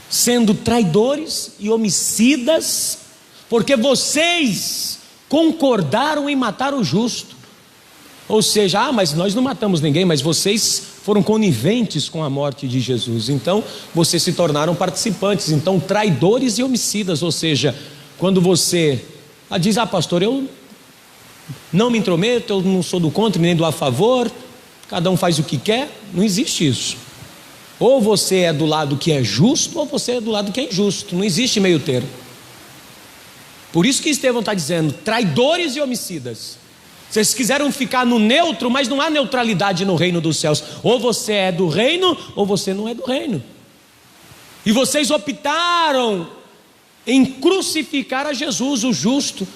sendo traidores e homicidas, porque vocês concordaram em matar o justo. Ou seja, mas nós não matamos ninguém, mas vocês foram coniventes com a morte de Jesus, então vocês se tornaram participantes, então traidores e homicidas. Ou seja, quando você diz, pastor, eu não me intrometo, eu não sou do contra nem do a favor, cada um faz o que quer, não existe isso. Ou você é do lado que é justo, ou você é do lado que é injusto, não existe meio termo. Por isso que Estevão está dizendo, traidores e homicidas. Vocês quiseram ficar no neutro, mas não há neutralidade no reino dos céus. Ou você é do reino, ou você não é do reino. E vocês optaram em crucificar a Jesus, o justo,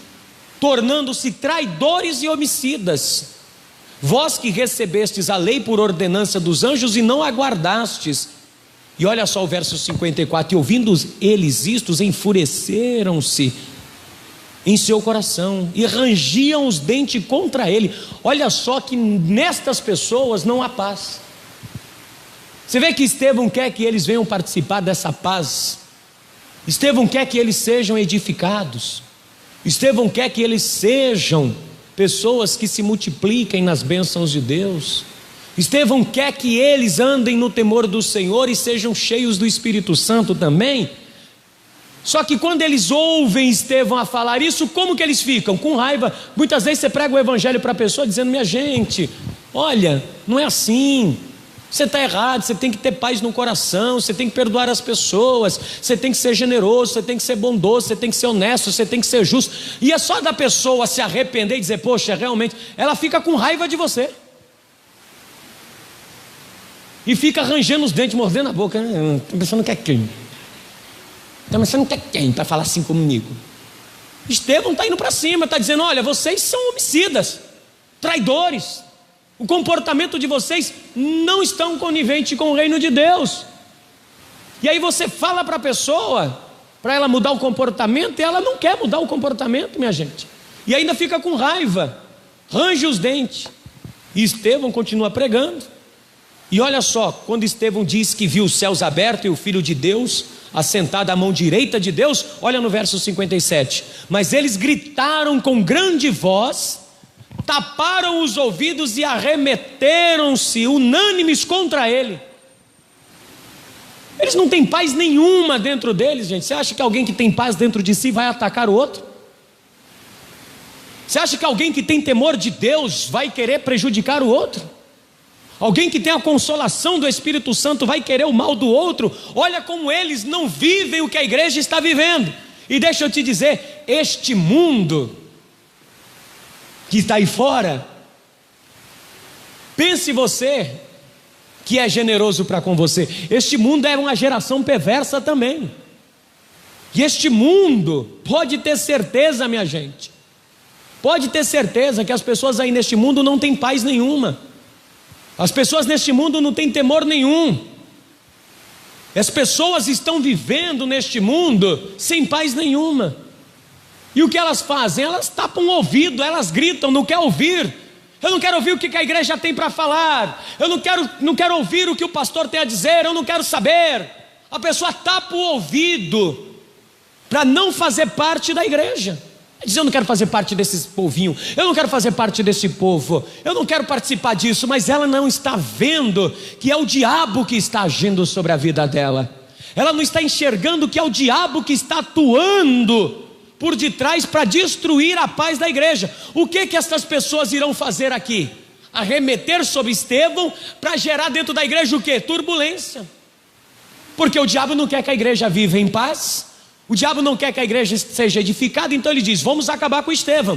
tornando-se traidores e homicidas. Vós que recebestes a lei por ordenança dos anjos e não aguardastes E olha só o verso 54: e ouvindo eles isto, enfureceram-se em seu coração e rangiam os dentes contra ele. Olha só que nestas pessoas não há paz. Você vê que Estevão quer que eles venham participar dessa paz. Estevão quer que eles sejam edificados. Estevão quer que eles sejam pessoas que se multipliquem nas bênçãos de Deus. Estevão quer que eles andem no temor do Senhor e sejam cheios do Espírito Santo também. Só que quando eles ouvem Estevão a falar isso, como que eles ficam? Com raiva. Muitas vezes você prega o evangelho para a pessoa dizendo: minha gente, olha, não é assim, você está errado, você tem que ter paz no coração, você tem que perdoar as pessoas, você tem que ser generoso, você tem que ser bondoso, você tem que ser honesto, você tem que ser justo. E é só da pessoa se arrepender e dizer: poxa, realmente, ela fica com raiva de você. E fica arranjando os dentes, mordendo a boca. Estou pensando que é quem? Então, mas você não quer quem para falar assim comigo? Estevão está indo para cima, está dizendo: olha, vocês são homicidas, traidores, o comportamento de vocês não estão conivente com o reino de Deus. E aí você fala para a pessoa, para ela mudar o comportamento, e ela não quer mudar o comportamento, minha gente, e ainda fica com raiva, range os dentes. E Estevão continua pregando. E olha só, quando Estevão diz que viu os céus abertos e o Filho de Deus assentado à mão direita de Deus, olha no verso 57: mas eles gritaram com grande voz, taparam os ouvidos e arremeteram-se unânimes contra ele. Eles não têm paz nenhuma dentro deles, gente. Você acha que alguém que tem paz dentro de si vai atacar o outro? Você acha que alguém que tem temor de Deus vai querer prejudicar o outro? Alguém que tem a consolação do Espírito Santo vai querer o mal do outro? Olha como eles não vivem o que a igreja está vivendo. E deixa eu te dizer, este mundo que está aí fora, pense você que é generoso para com você, este mundo é uma geração perversa também. E este mundo, pode ter certeza, minha gente, pode ter certeza que as pessoas aí neste mundo não têm paz nenhuma. As pessoas neste mundo não têm temor nenhum. As pessoas estão vivendo neste mundo sem paz nenhuma. E o que elas fazem? Elas tapam o ouvido, elas gritam, não quer ouvir. Eu não quero ouvir o que a igreja tem para falar. Eu não quero ouvir o que o pastor tem a dizer. Eu não quero saber. A pessoa tapa o ouvido para não fazer parte da igreja. Diz: eu não quero fazer parte desse povinho, eu não quero fazer parte desse povo, eu não quero participar disso. Mas ela não está vendo que é o diabo que está agindo sobre a vida dela. Ela não está enxergando que é o diabo que está atuando por detrás para destruir a paz da igreja. O que estas pessoas irão fazer aqui? Arremeter sobre Estevão para gerar dentro da igreja o quê? Turbulência. Porque o diabo não quer que a igreja viva em paz. O diabo não quer que a igreja seja edificada, então ele diz: vamos acabar com Estevão.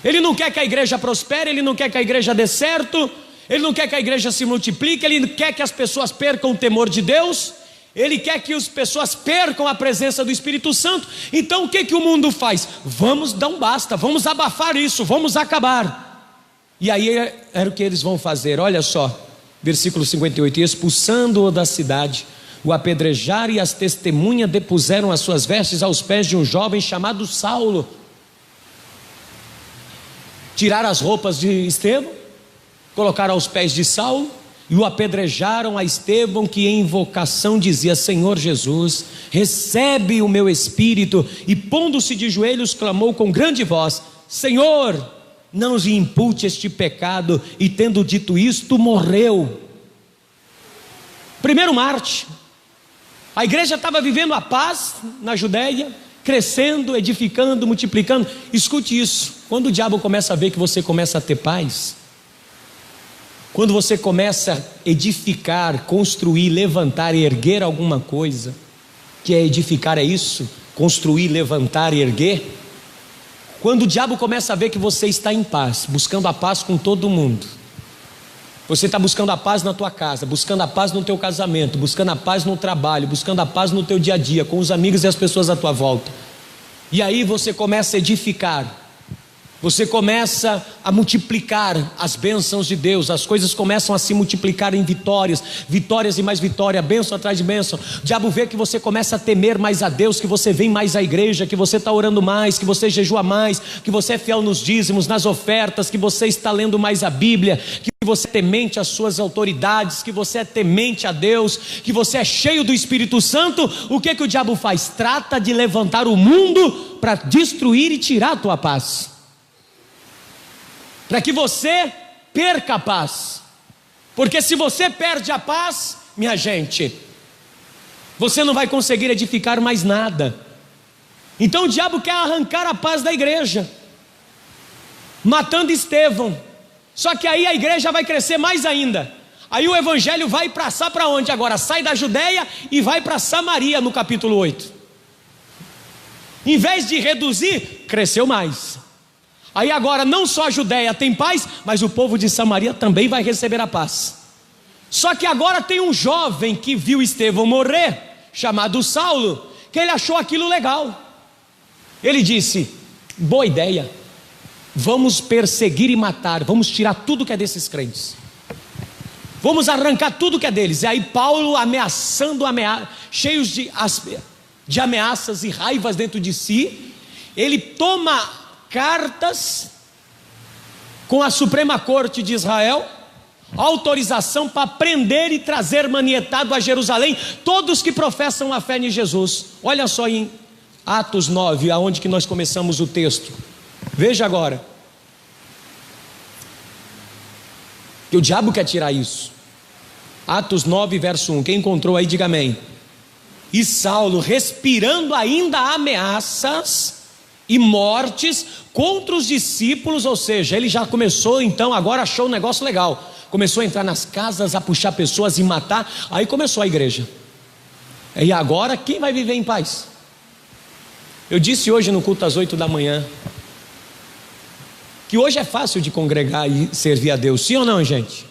Ele não quer que a igreja prospere, ele não quer que a igreja dê certo, ele não quer que a igreja se multiplique, ele quer que as pessoas percam o temor de Deus, ele quer que as pessoas percam a presença do Espírito Santo. Então o que o mundo faz? Vamos dar um basta, vamos abafar isso, vamos acabar. E aí era o que eles vão fazer. Olha só, versículo 58: e expulsando-o da cidade, o apedrejaram, e as testemunhas depuseram as suas vestes aos pés de um jovem chamado Saulo. Tiraram as roupas de Estevão, colocaram aos pés de Saulo e o apedrejaram a Estevão, que em invocação dizia: Senhor Jesus, recebe o meu espírito. E pondo-se de joelhos clamou com grande voz: Senhor, não lhe impute este pecado. E tendo dito isto, morreu. Primeiro Marte. A igreja estava vivendo a paz na Judéia, crescendo, edificando, multiplicando. Escute isso: quando o diabo começa a ver que você começa a ter paz, quando você começa a edificar, construir, levantar e erguer alguma coisa, que é edificar, é isso, construir, levantar e erguer. Quando o diabo começa a ver que você está em paz, buscando a paz com todo mundo, você está buscando a paz na tua casa, buscando a paz no teu casamento, buscando a paz no trabalho, buscando a paz no teu dia a dia, com os amigos e as pessoas à tua volta. E aí você começa a edificar. você começa a multiplicar as bênçãos de Deus, as coisas começam a se multiplicar em vitórias, vitórias e mais vitória, bênção atrás de bênção. O diabo vê que você começa a temer mais a Deus, que você vem mais à igreja, que você está orando mais, que você jejua mais, que você é fiel nos dízimos, nas ofertas, que você está lendo mais a Bíblia, que você é temente às suas autoridades, que você é temente a Deus, que você é cheio do Espírito Santo. O que o diabo faz? Trata de levantar o mundo para destruir e tirar a tua paz, para que você perca a paz. Porque se você perde a paz, minha gente, você não vai conseguir edificar mais nada. Então o diabo quer arrancar a paz da igreja, matando Estevão. Só que aí a igreja vai crescer mais ainda. Aí o evangelho vai passar para onde agora? Sai da Judeia e vai para Samaria, no capítulo 8. Em vez de reduzir, cresceu mais. Aí agora não só a Judeia tem paz, mas o povo de Samaria também vai receber a paz. Só que agora tem um jovem que viu Estevão morrer, chamado Saulo, que ele achou aquilo legal. Ele disse: boa ideia, vamos perseguir e matar, vamos tirar tudo que é desses crentes, vamos arrancar tudo que é deles. E aí Paulo, ameaçando, cheios de ameaças e raivas dentro de si, ele toma cartas com a Suprema Corte de Israel, autorização para prender e trazer manietado a Jerusalém todos que professam a fé em Jesus. Olha só em Atos 9, aonde que nós começamos o texto. Veja agora, que o diabo quer tirar isso. Atos 9, verso 1, quem encontrou aí diga amém. E Saulo, respirando ainda ameaças e mortes contra os discípulos, ou seja, ele já começou então, agora achou um negócio legal, começou a entrar nas casas, a puxar pessoas e matar. Aí começou a igreja. E agora quem vai viver em paz? Eu disse hoje no culto às 8 da manhã que hoje é fácil de congregar e servir a Deus, sim ou não, gente?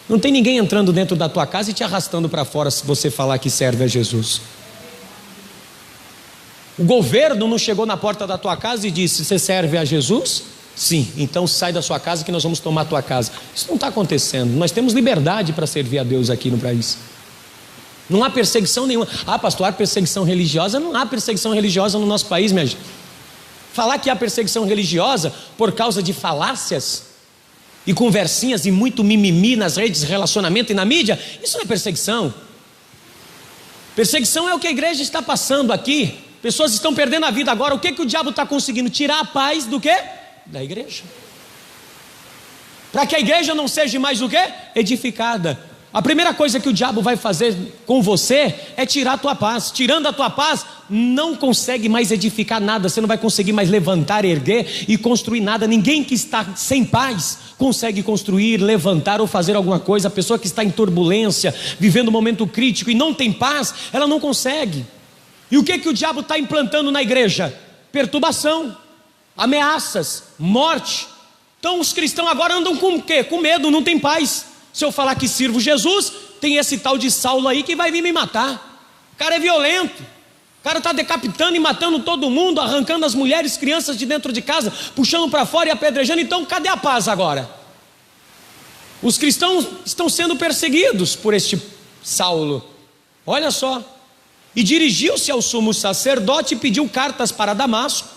Não tem ninguém entrando dentro da tua casa e te arrastando para fora se você falar que serve a Jesus. O governo não chegou na porta da tua casa e disse: você serve a Jesus? Sim, então sai da sua casa que nós vamos tomar a tua casa. Isso não está acontecendo. Nós temos liberdade para servir a Deus aqui no país. Não há perseguição nenhuma. Ah, pastor, há perseguição religiosa? Não há perseguição religiosa no nosso país, minha gente. Falar que há perseguição religiosa por causa de falácias e conversinhas e muito mimimi nas redes de relacionamento e na mídia, isso não é perseguição. Perseguição é o que a igreja está passando aqui. Pessoas estão perdendo a vida agora. O que o diabo está conseguindo? Tirar a paz do quê? Da igreja. Para que a igreja não seja mais o quê? Edificada. A primeira coisa que o diabo vai fazer com você é tirar a tua paz. Tirando a tua paz, não consegue mais edificar nada. Você não vai conseguir mais levantar, erguer e construir nada. Ninguém que está sem paz consegue construir, levantar ou fazer alguma coisa. A pessoa que está em turbulência, vivendo um momento crítico e não tem paz, ela não consegue. E o que o diabo está implantando na igreja? Perturbação, ameaças, morte. Então os cristãos agora andam com o quê? Com medo, não tem paz. Se eu falar que sirvo Jesus, tem esse tal de Saulo aí que vai vir me matar. O cara é violento, o cara está decapitando e matando todo mundo, arrancando as mulheres, crianças de dentro de casa, puxando para fora e apedrejando. Então cadê a paz agora? Os cristãos estão sendo perseguidos por este Saulo. Olha só. E dirigiu-se ao sumo sacerdote e pediu cartas para Damasco,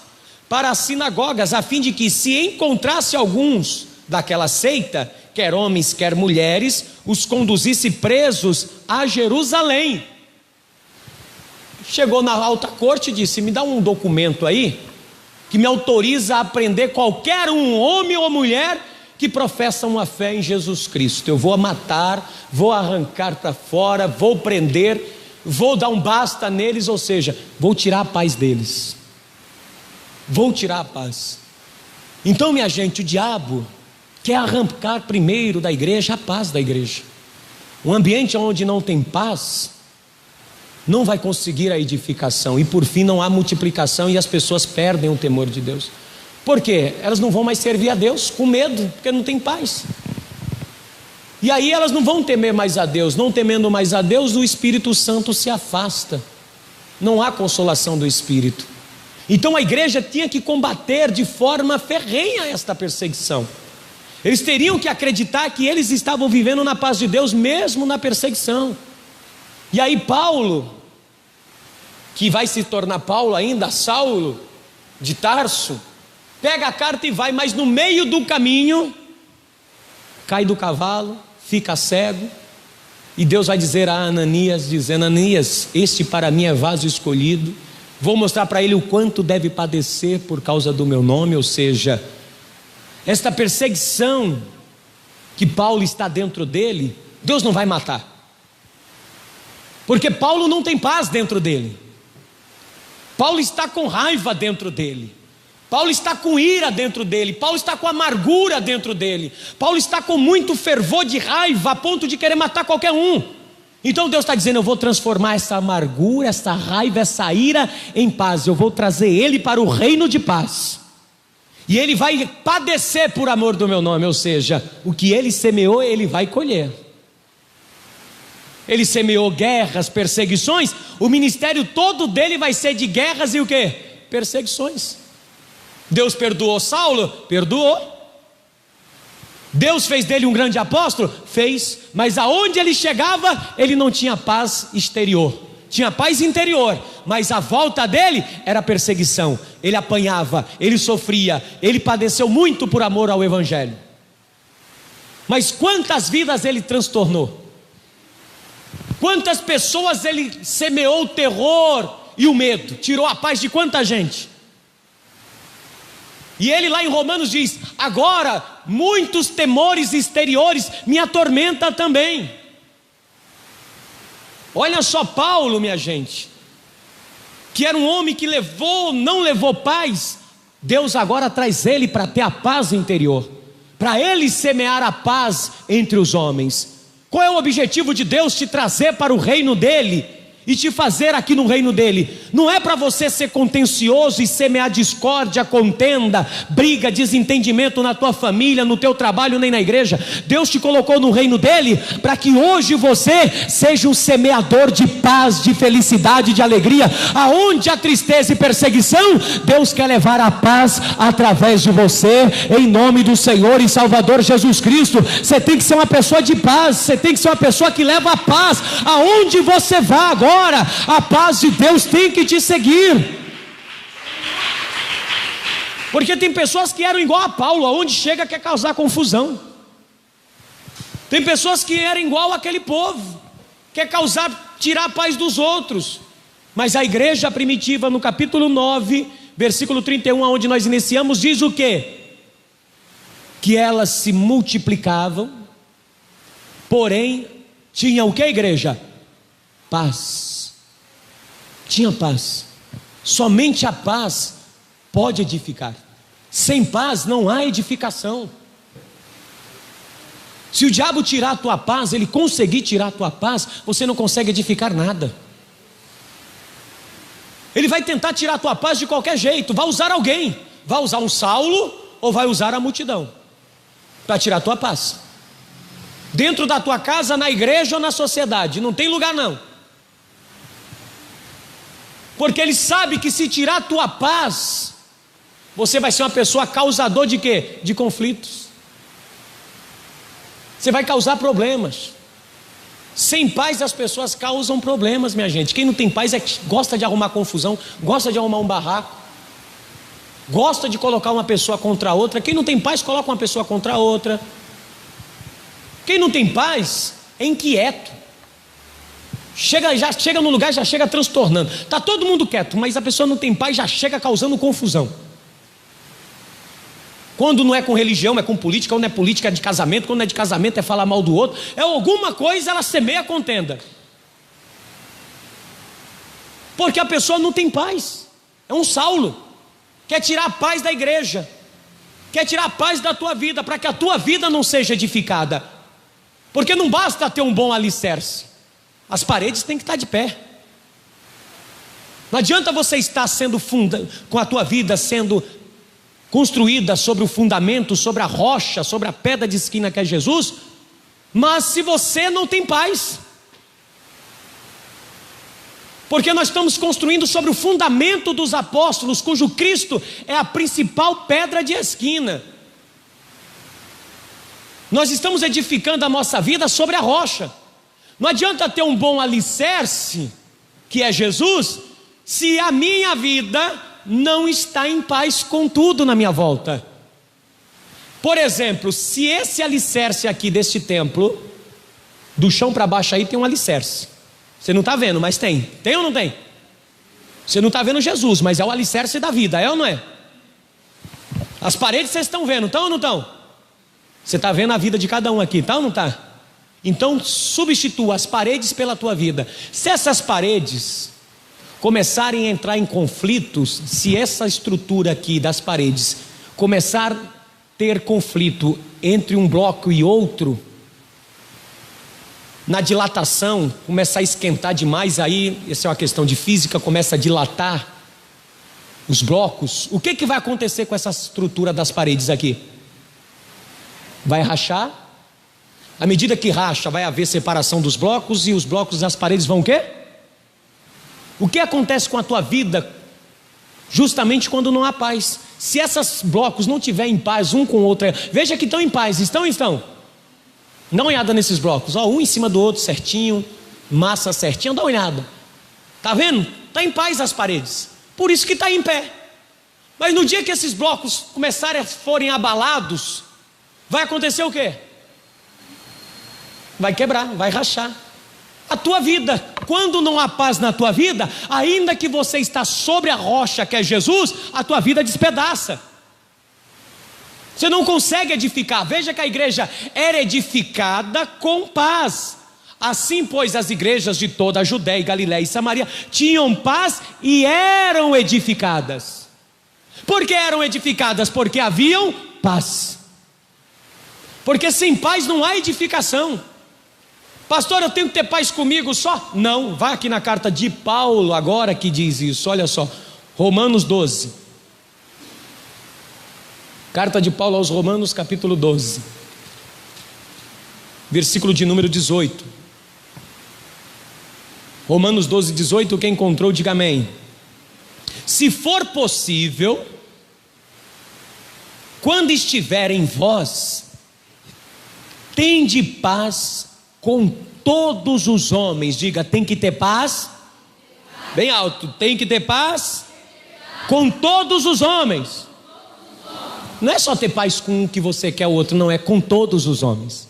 para as sinagogas, a fim de que, se encontrasse alguns daquela seita, quer homens, quer mulheres, os conduzisse presos a Jerusalém. Chegou na alta corte e disse: me dá um documento aí, que me autoriza a prender qualquer um, homem ou mulher, que professa uma fé em Jesus Cristo. Eu vou matar, vou arrancar para fora, vou prender, vou dar um basta neles, ou seja, vou tirar a paz deles. Vou tirar a paz. Então, minha gente, o diabo quer arrancar primeiro da igreja a paz da igreja. Um ambiente onde não tem paz não vai conseguir a edificação, e por fim não há multiplicação, e as pessoas perdem o temor de Deus. Por quê? Elas não vão mais servir a Deus com medo, porque não tem paz. E aí elas não vão temer mais a Deus. Não temendo mais a Deus, o Espírito Santo se afasta. Não há consolação do Espírito. Então a igreja tinha que combater de forma ferrenha esta perseguição. Eles teriam que acreditar que eles estavam vivendo na paz de Deus mesmo na perseguição. E aí Paulo, que vai se tornar Paulo ainda, Saulo de Tarso, pega a carta e vai, mas no meio do caminho cai do cavalo, fica cego, e Deus vai dizer a Ananias, dizendo: Ananias, este para mim é vaso escolhido, vou mostrar para ele o quanto deve padecer por causa do meu nome. Ou seja, esta perseguição que Paulo está dentro dele, Deus não vai matar, porque Paulo não tem paz dentro dele. Paulo está com raiva dentro dele, Paulo está com ira dentro dele, Paulo está com amargura dentro dele, Paulo está com muito fervor de raiva, a ponto de querer matar qualquer um. Então Deus está dizendo: eu vou transformar essa amargura, essa raiva, essa ira em paz, eu vou trazer ele para o reino de paz, e ele vai padecer por amor do meu nome. Ou seja, o que ele semeou, ele vai colher. Ele semeou guerras, perseguições, o ministério todo dele vai ser de guerras e o quê? Perseguições. Deus perdoou Saulo? Perdoou. Deus fez dele um grande apóstolo? Fez. Mas aonde ele chegava, ele não tinha paz exterior, tinha paz interior, mas a volta dele era perseguição. Ele apanhava, ele sofria, ele padeceu muito por amor ao evangelho. Mas quantas vidas ele transtornou? Quantas pessoas ele semeou o terror e o medo? Tirou a paz de quanta gente? E ele lá em Romanos diz: agora muitos temores exteriores me atormentam também. Olha só Paulo, minha gente, que era um homem que não levou paz. Deus agora traz ele para ter a paz interior, para ele semear a paz entre os homens. Qual é o objetivo de Deus? Te trazer para o reino dele e te fazer aqui no reino dele. Não é para você ser contencioso e semear discórdia, contenda, briga, desentendimento na tua família, no teu trabalho, nem na igreja. Deus te colocou no reino dele para que hoje você seja um semeador de paz, de felicidade, de alegria. Aonde há tristeza e perseguição, Deus quer levar a paz através de você, em nome do Senhor e Salvador Jesus Cristo. Você tem que ser uma pessoa de paz, você tem que ser uma pessoa que leva a paz aonde você vá. Agora a paz de Deus tem que te seguir, porque tem pessoas que eram igual a Paulo, aonde chega quer causar confusão. Tem pessoas que eram igual aquele povo, quer tirar a paz dos outros. Mas a igreja primitiva, no capítulo 9, versículo 31, onde nós iniciamos, diz o quê? Que elas se multiplicavam, porém tinha o que, igreja? Paz. Tinha paz. Somente a paz pode edificar. Sem paz não há edificação. Se o diabo tirar a tua paz, ele conseguir tirar a tua paz, você não consegue edificar nada. Ele vai tentar tirar a tua paz de qualquer jeito. Vai usar alguém, vai usar um Saulo ou vai usar a multidão para tirar a tua paz. Dentro da tua casa, na igreja ou na sociedade, não tem lugar não. Porque ele sabe que se tirar a tua paz, você vai ser uma pessoa causador de quê? De conflitos. Você vai causar problemas. Sem paz as pessoas causam problemas, minha gente. Quem não tem paz gosta de arrumar confusão, gosta de arrumar um barraco, gosta de colocar uma pessoa contra a outra. Quem não tem paz coloca uma pessoa contra a outra. Quem não tem paz é inquieto. Já chega no lugar, já chega transtornando. Está todo mundo quieto, mas a pessoa não tem paz, já chega causando confusão. Quando não é com religião, é com política. Quando não é política, é de casamento. Quando não é de casamento, é falar mal do outro. É alguma coisa, ela semeia contenda. Porque a pessoa não tem paz. É um Saulo. Quer tirar a paz da igreja, quer tirar a paz da tua vida, para que a tua vida não seja edificada. Porque não basta ter um bom alicerce, as paredes têm que estar de pé. Não adianta você estar sendo com a tua vida sendo construída sobre o fundamento, sobre a rocha, sobre a pedra de esquina que é Jesus, mas se você não tem paz. Porque nós estamos construindo sobre o fundamento dos apóstolos, cujo Cristo é a principal pedra de esquina. Nós estamos edificando a nossa vida sobre a rocha. Não adianta ter um bom alicerce, que é Jesus, se a minha vida não está em paz com tudo na minha volta. Por exemplo, se esse alicerce aqui deste templo, do chão para baixo aí tem um alicerce. Você não está vendo, mas tem. Tem ou não tem? Você não está vendo Jesus, mas é o alicerce da vida, é ou não é? As paredes vocês estão vendo, estão ou não estão? Você está vendo a vida de cada um aqui, está ou não está? Então substitua as paredes pela tua vida. Se essas paredes começarem a entrar em conflitos, se essa estrutura aqui das paredes começar a ter conflito entre um bloco e outro, na dilatação, começar a esquentar demais, aí, essa é uma questão de física, começa a dilatar os blocos, o que vai acontecer com essa estrutura das paredes aqui? Vai rachar. À medida que racha, vai haver separação dos blocos, e os blocos das paredes vão o quê? O que acontece com a tua vida justamente quando não há paz? Se esses blocos não estiverem em paz um com o outro, veja que estão em paz, estão? Dá uma olhada nesses blocos, um em cima do outro certinho, massa certinha, dá uma olhada. Está vendo? Está em paz as paredes, por isso que está em pé. Mas no dia que esses blocos forem abalados, vai acontecer o quê? Vai quebrar, vai rachar. A tua vida, quando não há paz na tua vida, ainda que você está sobre a rocha que é Jesus, a tua vida despedaça. Você não consegue edificar. Veja que a igreja era edificada com paz. Assim, pois, as igrejas de toda a Judéia, Galiléia e Samaria tinham paz e eram edificadas. Por que eram edificadas? Porque haviam paz. Porque sem paz não há edificação. Pastor, eu tenho que ter paz comigo só? Não, vá aqui na carta de Paulo agora que diz isso, olha só, Romanos 12. Carta de Paulo aos Romanos, capítulo 12, versículo de número 18. Romanos 12, 18, quem encontrou, diga amém. Se for possível, quando estiver em vós, tende paz com todos os homens. Diga, tem que ter paz. Bem alto, tem que ter paz com todos os homens. Não é só ter paz com um que você quer, o outro, não, é com todos os homens.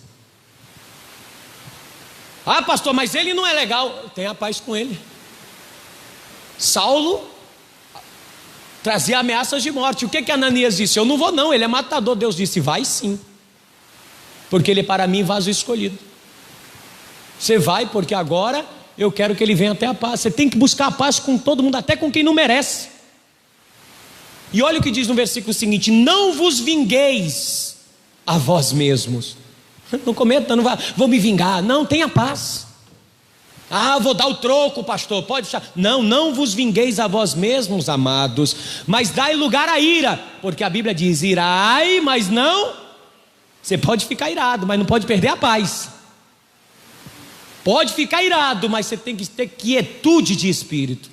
Ah, pastor, mas ele não é legal. Tenha paz com ele. Saulo trazia ameaças de morte. O que Ananias disse? Eu não vou não, ele é matador. Deus disse, vai sim, porque ele é para mim vaso escolhido. Você vai porque agora eu quero que ele venha até a paz. Você tem que buscar a paz com todo mundo, até com quem não merece. E olha o que diz no versículo seguinte: não vos vingueis a vós mesmos. Não cometa, não vou me vingar. Não, tenha paz. Ah, vou dar o troco, pastor, pode deixar. Não vos vingueis a vós mesmos, amados, mas dai lugar à ira, porque a Bíblia diz, irai, mas não. Você pode ficar irado, mas não pode perder a paz. Pode ficar irado, mas você tem que ter quietude de espírito.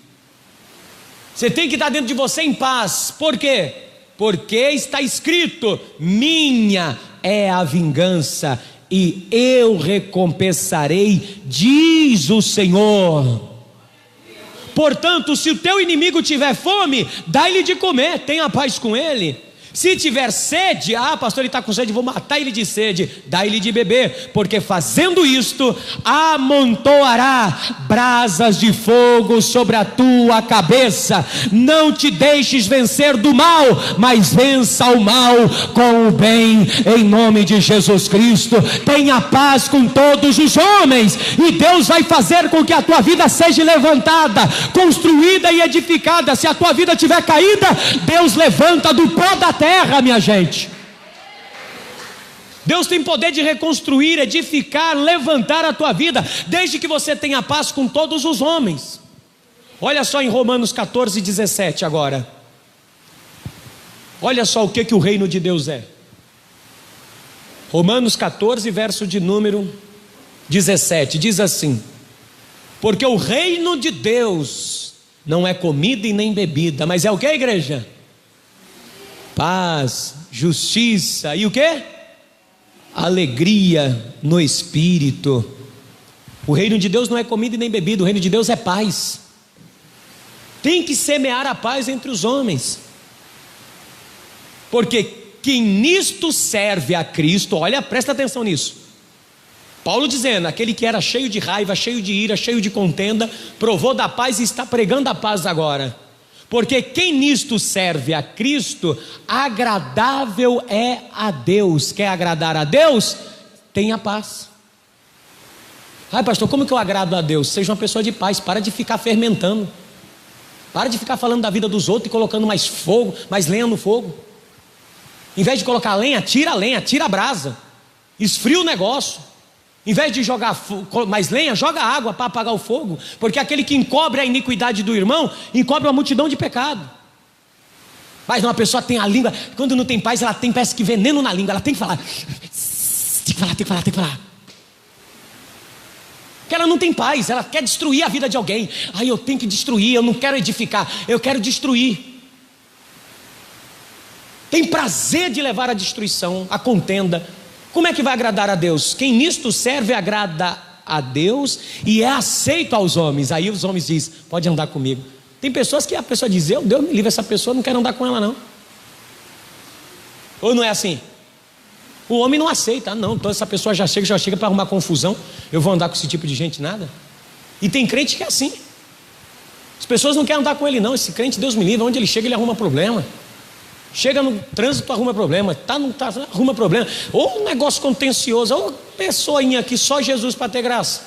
Você tem que estar dentro de você em paz. Por quê? Porque está escrito, minha é a vingança e eu recompensarei, diz o Senhor. Portanto, se o teu inimigo tiver fome, dá-lhe de comer, tenha paz com ele. Se tiver sede, pastor, ele está com sede, vou matar ele de sede, dá-lhe de beber, porque fazendo isto, amontoará brasas de fogo sobre a tua cabeça. Não te deixes vencer do mal, mas vença o mal com o bem, em nome de Jesus Cristo. Tenha paz com todos os homens, e Deus vai fazer com que a tua vida seja levantada, construída e edificada. Se a tua vida estiver caída, Deus levanta do pó da terra, minha gente. Deus tem poder de reconstruir, edificar, levantar a tua vida, desde que você tenha paz com todos os homens. Olha só em Romanos 14, 17 agora. Olha só o que o reino de Deus é. Romanos 14, verso de número 17, diz assim: Porque o reino de Deus não é comida e nem bebida, mas é o que, igreja? Paz, justiça e o que? Alegria no Espírito. O reino de Deus não é comida e nem bebida, o reino de Deus é paz. Tem que semear a paz entre os homens, porque quem nisto serve a Cristo, olha, presta atenção nisso. Paulo dizendo, aquele que era cheio de raiva, cheio de ira, cheio de contenda, provou da paz e está pregando a paz agora. Porque quem nisto serve a Cristo, agradável é a Deus. Quer agradar a Deus? Tenha paz. Ai, pastor, como que eu agrado a Deus? Seja uma pessoa de paz, para de ficar fermentando. Para de ficar falando da vida dos outros e colocando mais fogo, mais lenha no fogo. Em vez de colocar lenha, tira a brasa. Esfria o negócio. Em vez de jogar mais lenha, joga água para apagar o fogo. Porque aquele que encobre a iniquidade do irmão, encobre uma multidão de pecado. Mas uma pessoa tem a língua, quando não tem paz, ela tem, parece que veneno na língua. Ela tem que falar. Tem que falar. Porque ela não tem paz, ela quer destruir a vida de alguém. Ai, eu tenho que destruir, eu não quero edificar, eu quero destruir. Tem prazer de levar à destruição, à contenda. Como é que vai agradar a Deus? Quem nisto serve agrada a Deus e é aceito aos homens. Aí os homens dizem, pode andar comigo. Tem pessoas que a pessoa diz, Deus me livre, essa pessoa, não quero andar com ela não. Ou não é assim? O homem não aceita, não, então essa pessoa já chega para arrumar confusão. Eu vou andar com esse tipo de gente, nada. E tem crente que é assim. As pessoas não querem andar com ele não. Esse crente, Deus me livre, onde ele chega ele arruma problema. Chega no trânsito, arruma problema. Arruma problema. Ou um negócio contencioso, ou pessoinha aqui, só Jesus para ter graça.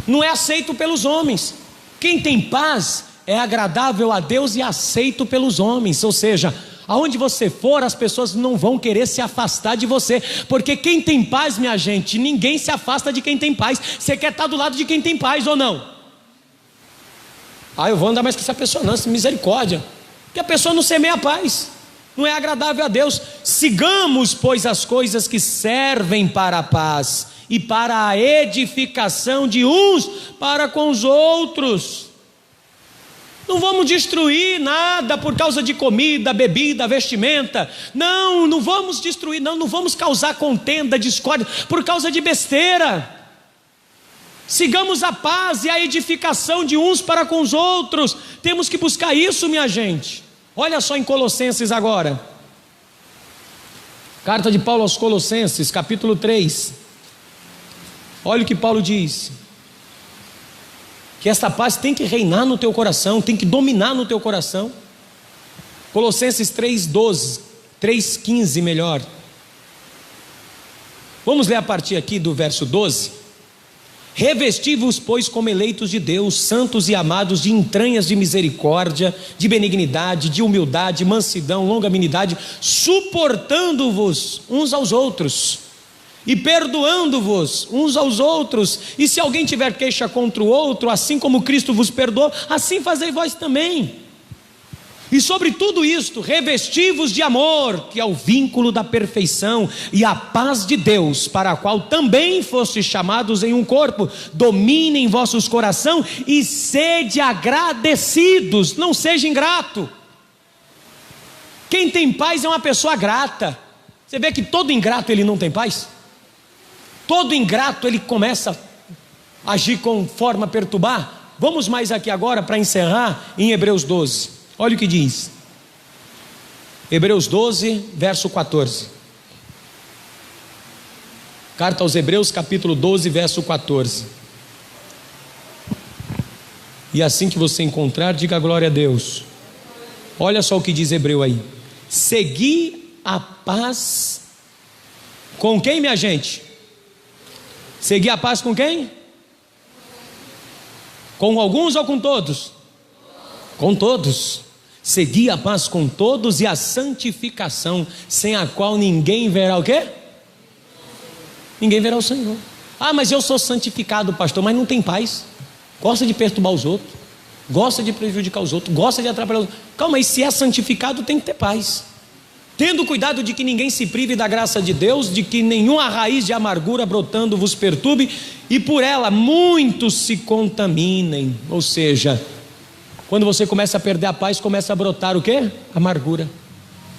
Não é aceito pelos homens. Quem tem paz é agradável a Deus e aceito pelos homens. Ou seja, aonde você for, as pessoas não vão querer se afastar de você. Porque quem tem paz, minha gente, ninguém se afasta de quem tem paz. Você quer estar do lado de quem tem paz ou não? Eu vou andar mais com essa pessoa não, misericórdia. Porque a pessoa não semeia a paz, não é agradável a Deus. Sigamos, pois, as coisas que servem para a paz e para a edificação de uns para com os outros. Não vamos destruir nada por causa de comida, bebida, vestimenta. Não vamos destruir, não vamos causar contenda, discórdia por causa de besteira. Sigamos a paz e a edificação de uns para com os outros. Temos que buscar isso, minha gente. Olha só em Colossenses agora. Carta de Paulo aos Colossenses, capítulo 3. Olha o que Paulo diz. Que esta paz tem que reinar no teu coração, tem que dominar no teu coração. Colossenses 3:12, 3:15 melhor. Vamos ler a partir aqui do verso 12. Revesti-vos, pois, como eleitos de Deus, santos e amados, de entranhas de misericórdia, de benignidade, de humildade, mansidão, longanimidade, suportando-vos uns aos outros e perdoando-vos uns aos outros. E se alguém tiver queixa contra o outro, assim como Cristo vos perdoou, assim fazei vós também. E sobre tudo isto, revesti-vos de amor, que é o vínculo da perfeição, e a paz de Deus, para a qual também fostes chamados em um corpo. Dominem vossos corações e sede agradecidos, não seja ingrato. Quem tem paz é uma pessoa grata. Você vê que todo ingrato ele não tem paz? Todo ingrato ele começa a agir com forma a perturbar. Vamos mais aqui agora para encerrar em Hebreus 12. Olha o que diz, Hebreus 12, verso 14. Carta aos Hebreus, capítulo 12, verso 14. E assim que você encontrar, diga glória a Deus. Olha só o que diz Hebreu aí. Segui a paz com quem, minha gente? Segui a paz com quem? Com alguns ou com todos? Com todos. Segui a paz com todos e a santificação, sem a qual ninguém verá o quê? Ninguém verá o Senhor. Mas eu sou santificado, pastor, mas não tem paz. Gosta de perturbar os outros, gosta de prejudicar os outros, gosta de atrapalhar os outros. Calma aí, se é santificado tem que ter paz. tendo cuidado de que ninguém se prive da graça de Deus, de que nenhuma raiz de amargura brotando vos perturbe, e por ela muitos se contaminem. Ou seja, quando você começa a perder a paz, começa a brotar o quê? Amargura,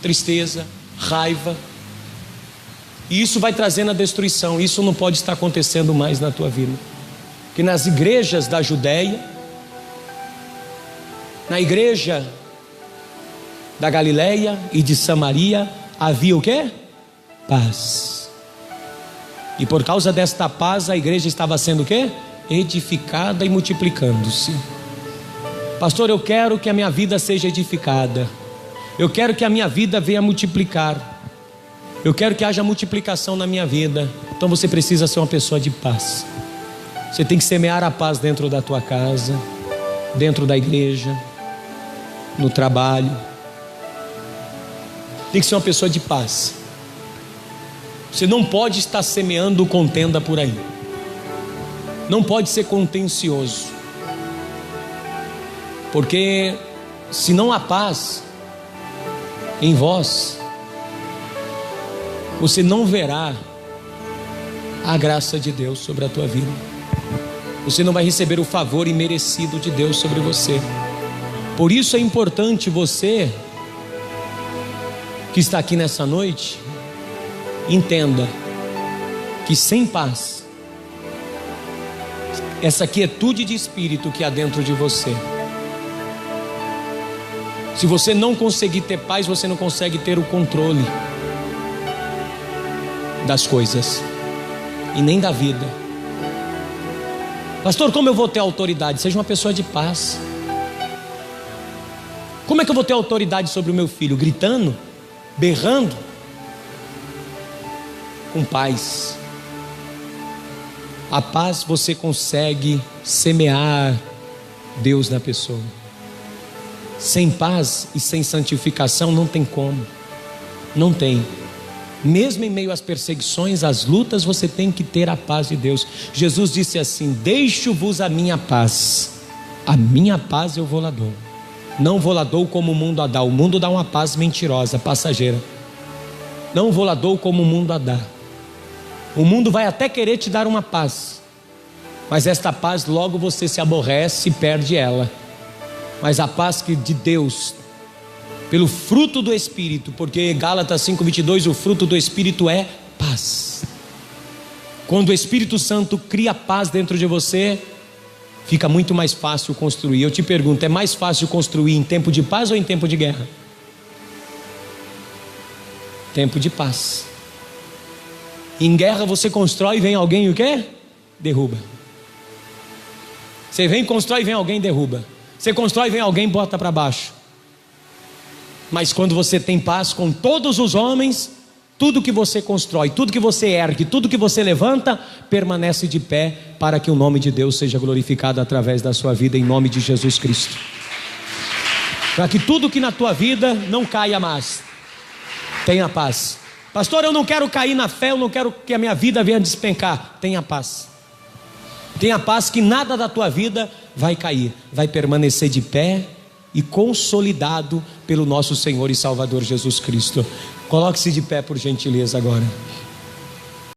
tristeza, raiva, e isso vai trazendo a destruição. Isso não pode estar acontecendo mais na tua vida. Que nas igrejas da Judéia, na igreja da Galileia e de Samaria, havia o quê? Paz. E por causa desta paz, a igreja estava sendo o quê? Edificada e multiplicando-se. Pastor, eu quero que a minha vida seja edificada, eu quero que a minha vida venha multiplicar, eu quero que haja multiplicação na minha vida. Então você precisa ser uma pessoa de paz. Você tem que semear a paz dentro da tua casa, dentro da igreja, no trabalho. Tem que ser uma pessoa de paz. Você não pode estar semeando contenda por aí. Não pode ser contencioso. Porque se não há paz em vós, você não verá a graça de Deus sobre a tua vida. Você não vai receber o favor imerecido de Deus sobre você. Por isso é importante você que está aqui nessa noite, entenda que sem paz, essa quietude de espírito que há dentro de você, se você não conseguir ter paz, você não consegue ter o controle das coisas e nem da vida. Pastor, como eu vou ter autoridade? Seja uma pessoa de paz. Como é que eu vou ter autoridade sobre o meu filho? Gritando? Berrando? Com paz. A paz você consegue semear Deus na pessoa. Sem paz e sem santificação não tem como. Não tem. Mesmo em meio às perseguições, às lutas, você tem que ter a paz de Deus. Jesus disse assim: deixo-vos a minha paz eu vou lá dou. Não vou lá dou como o mundo a dá. O mundo dá uma paz mentirosa, passageira. Não vou lá dou como o mundo a dá. O mundo vai até querer te dar uma paz, mas esta paz logo você se aborrece e perde ela. Mas a paz que de Deus, pelo fruto do Espírito, porque Gálatas 5:22, o fruto do Espírito é paz. Quando o Espírito Santo cria paz dentro de você, fica muito mais fácil construir. Eu te pergunto, é mais fácil construir em tempo de paz ou em tempo de guerra? Tempo de paz. Em guerra você constrói e vem alguém e o quê? Derruba. Você vem, constrói e vem alguém e derruba. Você constrói e vem alguém e bota para baixo. Mas quando você tem paz com todos os homens, tudo que você constrói, tudo que você ergue, tudo que você levanta, permanece de pé, para que o nome de Deus seja glorificado através da sua vida, em nome de Jesus Cristo. Para que tudo que na tua vida não caia mais. Tenha paz. Pastor, eu não quero cair na fé, eu não quero que a minha vida venha despencar. Tenha paz. Tenha paz que nada da tua vida vai cair, vai permanecer de pé e consolidado pelo nosso Senhor e Salvador Jesus Cristo. Coloque-se de pé por gentileza agora.